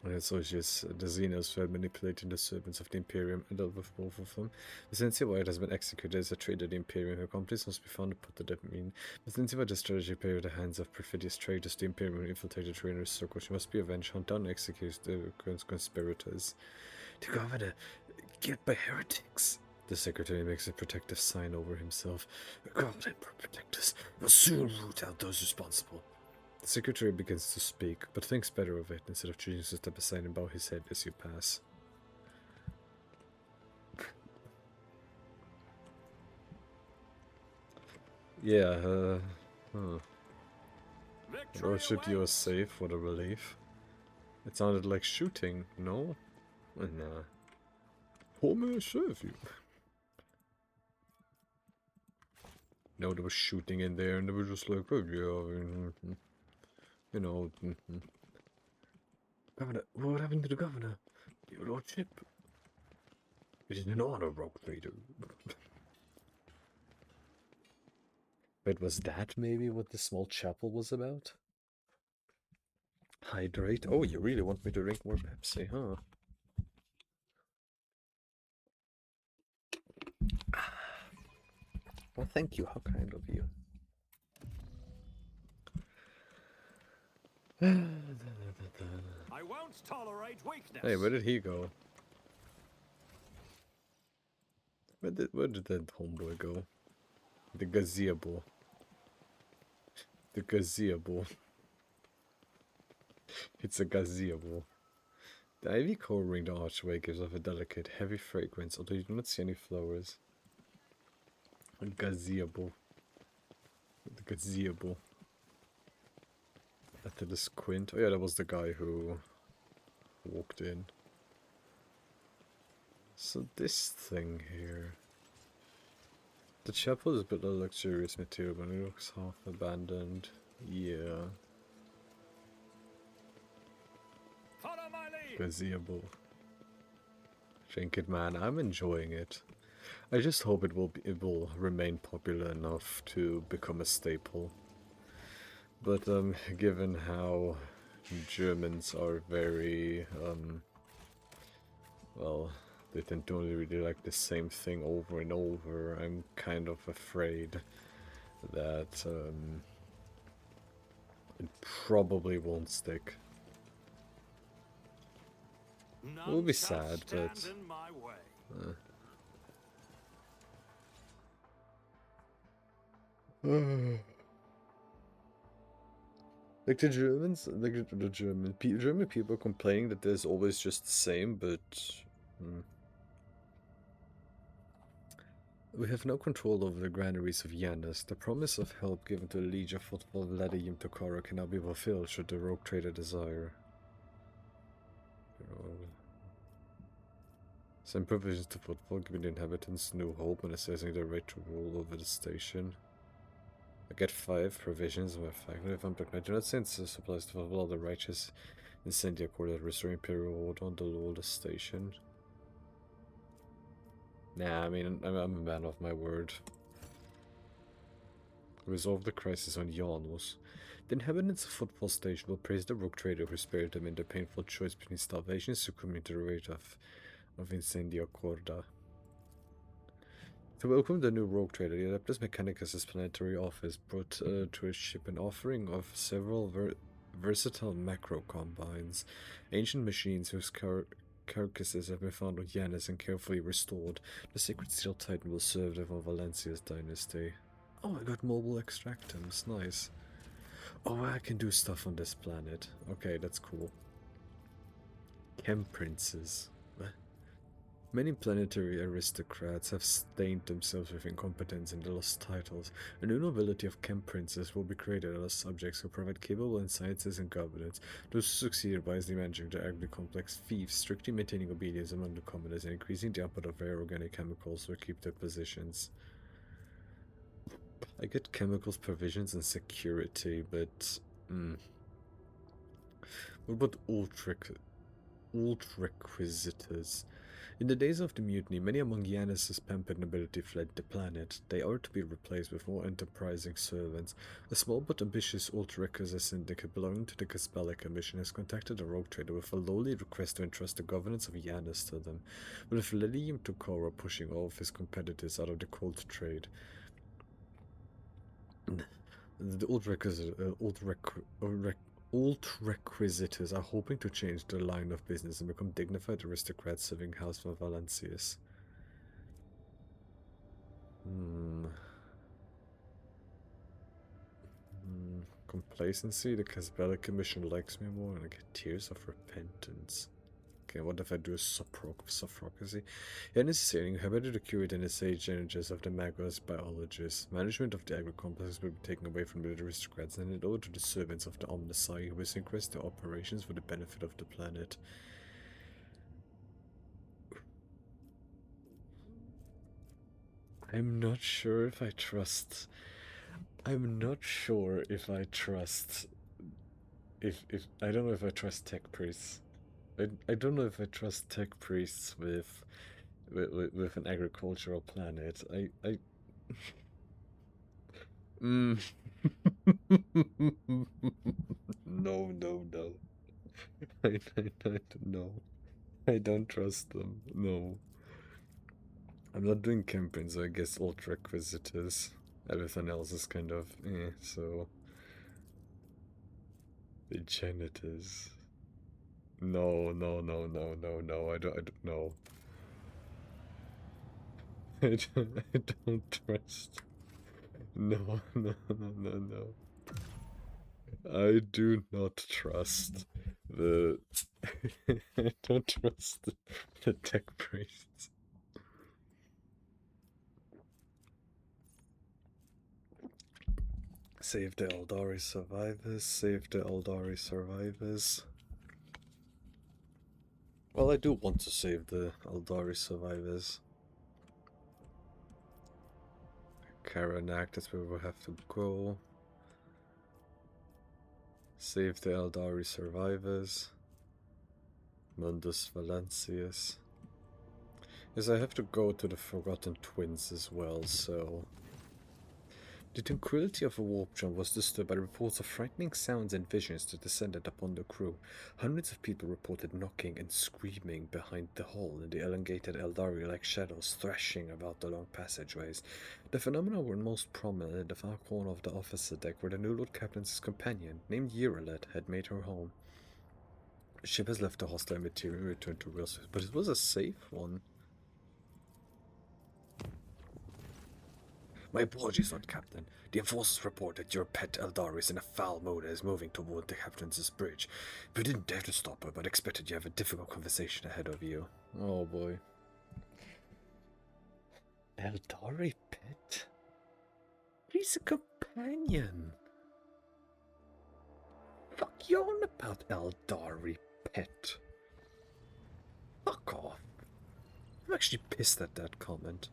Speaker 1: The Xenos, who had manipulated the servants of the Imperium, and dealt with both of them. Vistencia Viad has been executed as a traitor of the Imperium. Her accomplice must be found and put to death. Vistencia Viad's strategy played at the hands of perfidious traitors. The Imperium infiltrated her inner circle. She must be avenged, hunt down and execute the conspirators. The governor, killed by heretics. The secretary makes a protective sign over himself. God Emperor protect us. We'll soon root out those responsible. The secretary begins to speak, but thinks better of it instead of choosing to step aside and bow his head as you pass. Yeah, Lordship, you are safe. What a relief. It sounded like shooting, no? Nah. How may I serve you? No, there was shooting in there, and they were just like, oh yeah, you know. Governor, what happened to the governor? Your lordship? It is an honor, rogue trader. Wait, was that maybe what the small chapel was about? Hydrate? Oh, you really want me to drink more Pepsi, huh? Well, thank you. How kind of you.
Speaker 5: I won't tolerate weakness.
Speaker 1: Hey, where did he go? Where did that homeboy go? The gazebo. The gazebo. It's a gazebo. The ivy covering the archway gives off a delicate, heavy fragrance, although you do not see any flowers. A gazebo. The gazebo. At the squint. Oh yeah, that was the guy who walked in. So this thing here. The chapel is built of luxurious material, but it looks half abandoned. Yeah.
Speaker 5: Follow my lead.
Speaker 1: Gazebo. Drink it, man. I'm enjoying it. I just hope it will remain popular enough to become a staple. But given how Germans are very well, they tend to only really like the same thing over and over, I'm kind of afraid that it probably won't stick. It will be sad, but like the Germans, like the German people complaining that there's always just the same, but we have no control over the granaries of Yanis. The promise of help given to the Liege of Football Vladimir Tokara cannot be fulfilled should the rogue trader desire. Send provisions to Football, giving the inhabitants new hope and assessing their right to rule over the station. I get 5 provisions of my faculty if I'm pregnant. I do not send supplies to fulfill all the righteous incendia core that restore imperial order on the Lola station. Nah, I mean, I'm a man of my word. Resolve the crisis on Janos. The inhabitants of Football Station will praise the rogue trader who spared them in the painful choice between starvation and succumbing to the rate of incendia corda. To welcome the new rogue trader, the Adeptus Mechanicus' planetary office brought to his ship an offering of several versatile macro combines, ancient machines whose carcasses have been found on Yanis and carefully restored. The Sacred Steel Titan will serve them for Valencia's dynasty. Oh, I got mobile extractums, nice. Oh, I can do stuff on this planet. Okay, that's cool. Chem Princes. Many planetary aristocrats have stained themselves with incompetence in the lost titles. A new nobility of Chem Princes will be created as subjects who provide capable in sciences and governance. Those who succeed wisely managing the agri-complex thieves, strictly maintaining obedience among the commoners, and increasing the output of rare organic chemicals will keep their positions. I get chemicals, provisions, and security, but... What about old requisitors? In the days of the mutiny, many among Yanis's pampered nobility fled the planet. They are to be replaced with more enterprising servants. A small but ambitious old requisite syndicate belonging to the Caspella Commission has contacted a rogue trader with a lowly request to entrust the governance of Yanis to them, with Lilium Tokora pushing all of his competitors out of the cold trade. The old requisitors are hoping to change their line of business and become dignified aristocrats serving House von Valencius. Complacency. The Casbella Commission likes me more, and I get tears of repentance. Okay, what if I do a sophrocacy? Unnecessary, how better to curate in the sage energies of the Magos biologists. Management of the agri-complexes will be taken away from the aristocrats and handed over to the servants of the Omnisci, who will increase their operations for the benefit of the planet. I'm not sure if I trust... I'm not sure if I trust... If I don't know if I trust tech priests. I don't know if I trust tech priests with an agricultural planet. No, no. I no. I don't trust them. No. I'm not doing campaigns, so I guess old requisitors. Everything else is kind of so. The janitors. No. I don't know. I don't trust. No. I do not trust the. I don't trust the tech priests. Save the Eldari survivors. Save the Eldari survivors. Well, I do want to save the Eldari survivors. Karanak, that's where we'll have to go. Save the Eldari survivors. Mundus Valencius. Yes, I have to go to the Forgotten Twins as well, so... The tranquility of a warp jump was disturbed by reports of frightening sounds and visions that descended upon the crew. Hundreds of people reported knocking and screaming behind the hull, and the elongated Eldari-like shadows thrashing about the long passageways. The phenomena were most prominent in the far corner of the officer deck, where the new Lord Captain's companion, named Yiralet, had made her home. The ship has left the hostile material and returned to real space, but it was a safe one. My apologies, Lord Captain. The enforcers report that your pet Eldar is in a foul mood and is moving toward the Captain's bridge. We didn't dare to stop her, but expected you have a difficult conversation ahead of you. Oh boy. Eldari pet? He's a companion. Fuck you on about Eldari pet. Fuck off. I'm actually pissed at that comment.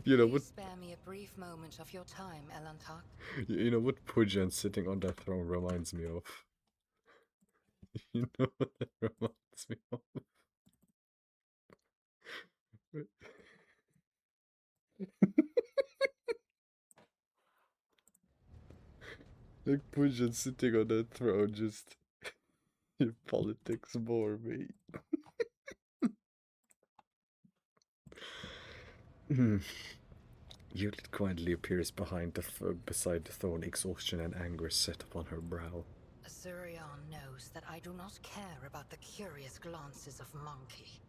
Speaker 1: You know what?
Speaker 4: Spare me a brief moment of your time, Elantar.
Speaker 1: You know what Pujan sitting on that throne reminds me of? You know what that reminds me of? Like Pujan sitting on that throne, just your politics bore me. Euclid quietly appears beside the throne, exhaustion and anger set upon her brow.
Speaker 4: Azurion knows that I do not care about the curious glances of Monkey.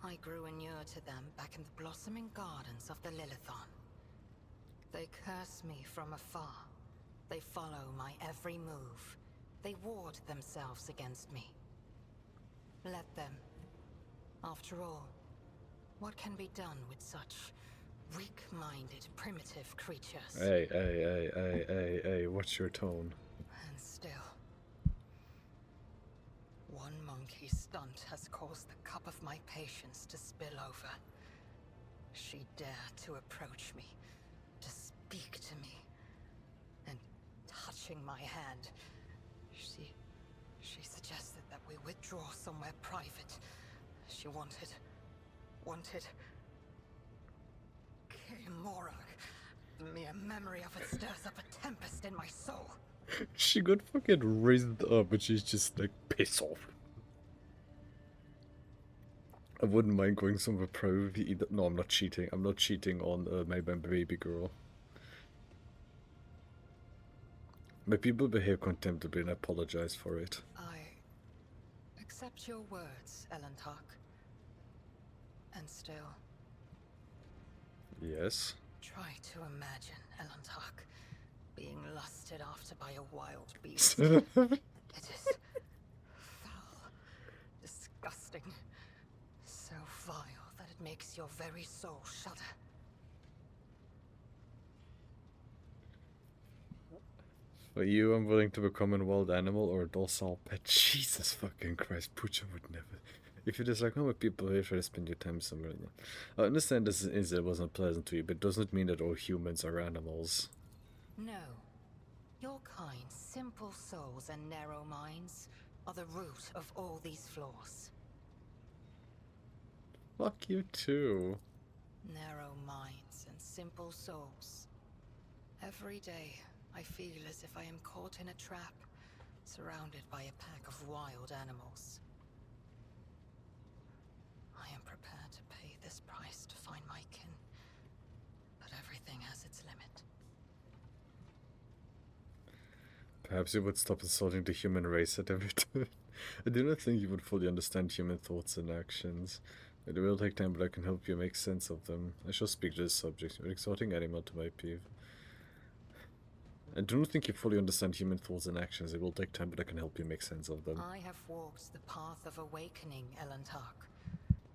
Speaker 4: I grew inured to them back in the blossoming gardens of the Lilithon. They curse me from afar. They follow my every move. They ward themselves against me. Let them. After all, what can be done with such weak-minded, primitive creatures?
Speaker 1: Hey, what's your tone?
Speaker 4: And still, One monkey stunt has caused the cup of my patience to spill over. She dared to approach me, to speak to me, and touching my hand, she suggested that we withdraw somewhere private. She wanted Morag. The mere memory of it stirs up a tempest in my soul.
Speaker 1: She got fucking raised up, but she's just like, piss off. I wouldn't mind going somewhere private either. No, I'm not cheating. I'm not cheating on my baby girl. My people behave contemptibly and I apologize for it.
Speaker 4: I accept your words, Elentark. And still...
Speaker 1: Yes?
Speaker 4: Try to imagine, Elentark, being lusted after by a wild beast. It is foul, disgusting, so vile that it makes your very soul shudder.
Speaker 1: For you, I'm willing to become a wild animal or a docile pet. Jesus fucking Christ, Pucha would never. If you're just like, oh, people here try to spend your time somewhere. I understand this incident wasn't pleasant to you, but it doesn't mean that all humans are animals.
Speaker 4: No. Your kind, simple souls and narrow minds are the root of all these flaws.
Speaker 1: Fuck you too.
Speaker 4: Narrow minds and simple souls. Every day, I feel as if I am caught in a trap, surrounded by a pack of wild animals. I am prepared to pay this price to find my kin, but everything has its limit.
Speaker 1: Perhaps you would stop insulting the human race at every turn. I do not think you would fully understand human thoughts and actions. It will take time, but I can help you make sense of them. I shall speak to this subject. You're an exotic animal to my peeve. I do not think you fully understand human thoughts and actions. It will take time, but I can help you make sense of them.
Speaker 4: I have walked the path of awakening, Elentark,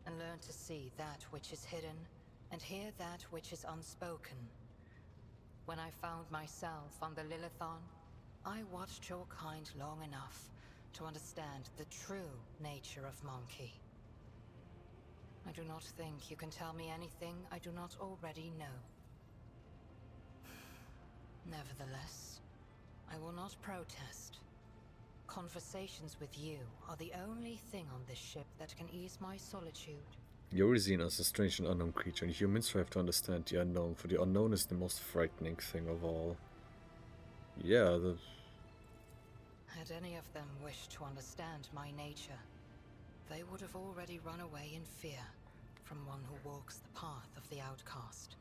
Speaker 4: and learned to see that which is hidden, and hear that which is unspoken. When I found myself on the Lilithon, I watched your kind long enough to understand the true nature of Monkey. I do not think you can tell me anything I do not already know. Nevertheless, I will not protest. Conversations with you are the only thing on this ship that can ease my solitude.
Speaker 1: You're seen as a strange and unknown creature, and humans have to understand the unknown, for the unknown is the most frightening thing of all. Yeah,
Speaker 4: Had any of them wished to understand my nature, they would have already run away in fear from one who walks the path of the outcast.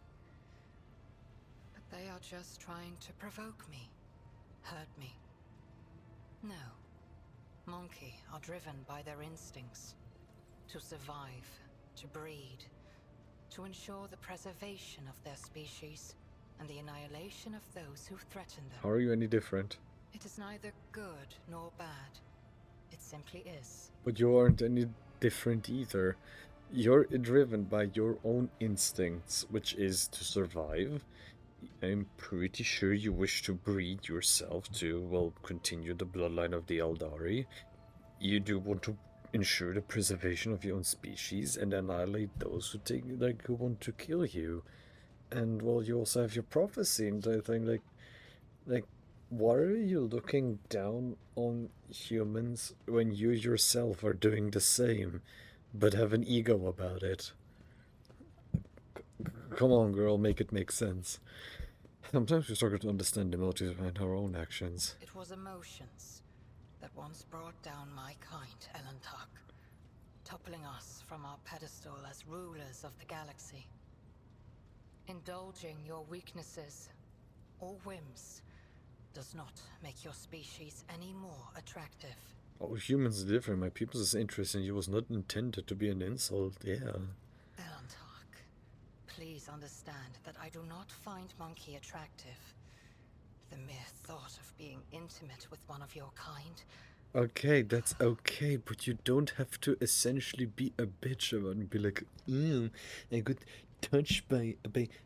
Speaker 4: But they are just trying to provoke me, hurt me. No. Monkey are driven by their instincts. To survive, to breed, to ensure the preservation of their species and the annihilation of those who threaten them.
Speaker 1: how are you any different?
Speaker 4: It is neither good nor bad. It simply is.
Speaker 1: But you aren't any different either. You're driven by your own instincts, which is to survive. I'm pretty sure you wish to breed yourself to, well, continue the bloodline of the Eldari. You do want to ensure the preservation of your own species and annihilate those who want to kill you. And, well, you also have your prophecy, and I think, like, why are you looking down on humans when you yourself are doing the same, but have an ego about it? Come on, girl, make it make sense. Sometimes we struggle to understand the motives behind our own actions.
Speaker 4: It was emotions that once brought down my kind, Elentark, toppling us from our pedestal as rulers of the galaxy. Indulging your weaknesses or whims does not make your species any more attractive.
Speaker 1: Oh, humans are different. My people's interest in you was not intended to be an insult, yeah.
Speaker 4: Elentark, please understand that I do not find Monkey attractive. The mere thought of being intimate with one of your kind...
Speaker 1: Okay, that's okay, but you don't have to essentially be a bitch about it and be like, I got touched by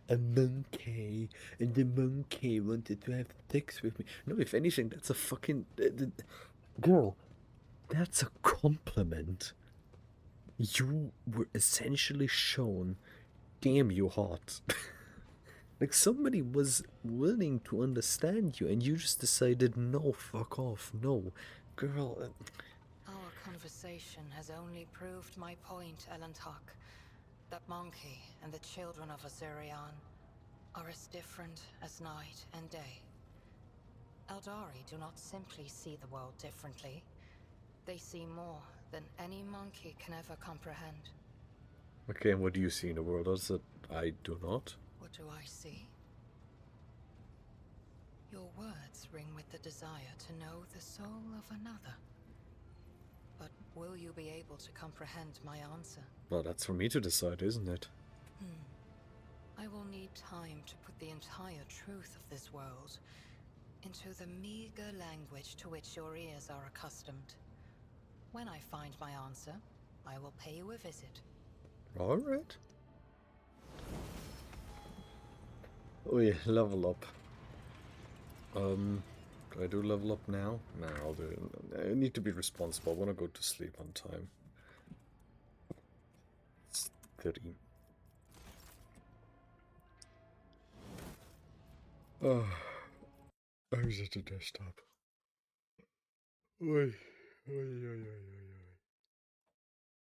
Speaker 1: a monkey, and the monkey wanted to have sex with me. No, if anything, that's a fucking... girl, That's a compliment. You were essentially shown, damn you hot. Like somebody was willing to understand you and you just decided, no, fuck off, no. Girl,
Speaker 4: Our conversation has only proved my point, Elantok. That Monkey and the children of Azurian are as different as night and day. Eldari do not simply see the world differently. They see more than any monkey can ever comprehend.
Speaker 1: okay, and what do you see in the world that I do not?
Speaker 4: What do I see? Your words ring with the desire to know the soul of another. But will you be able to comprehend my answer?
Speaker 1: Well, that's for me to decide, isn't it?
Speaker 4: I will need time to put the entire truth of this world into the meager language to which your ears are accustomed. When I find my answer, I will pay you a visit.
Speaker 1: Alright. Oh yeah, level up. Do I do level up now? No, I'll do it. I need to be responsible. I want to go to sleep on time. It's 30. Oh, I was at the desktop. Oi, oi, oi, oi, oi.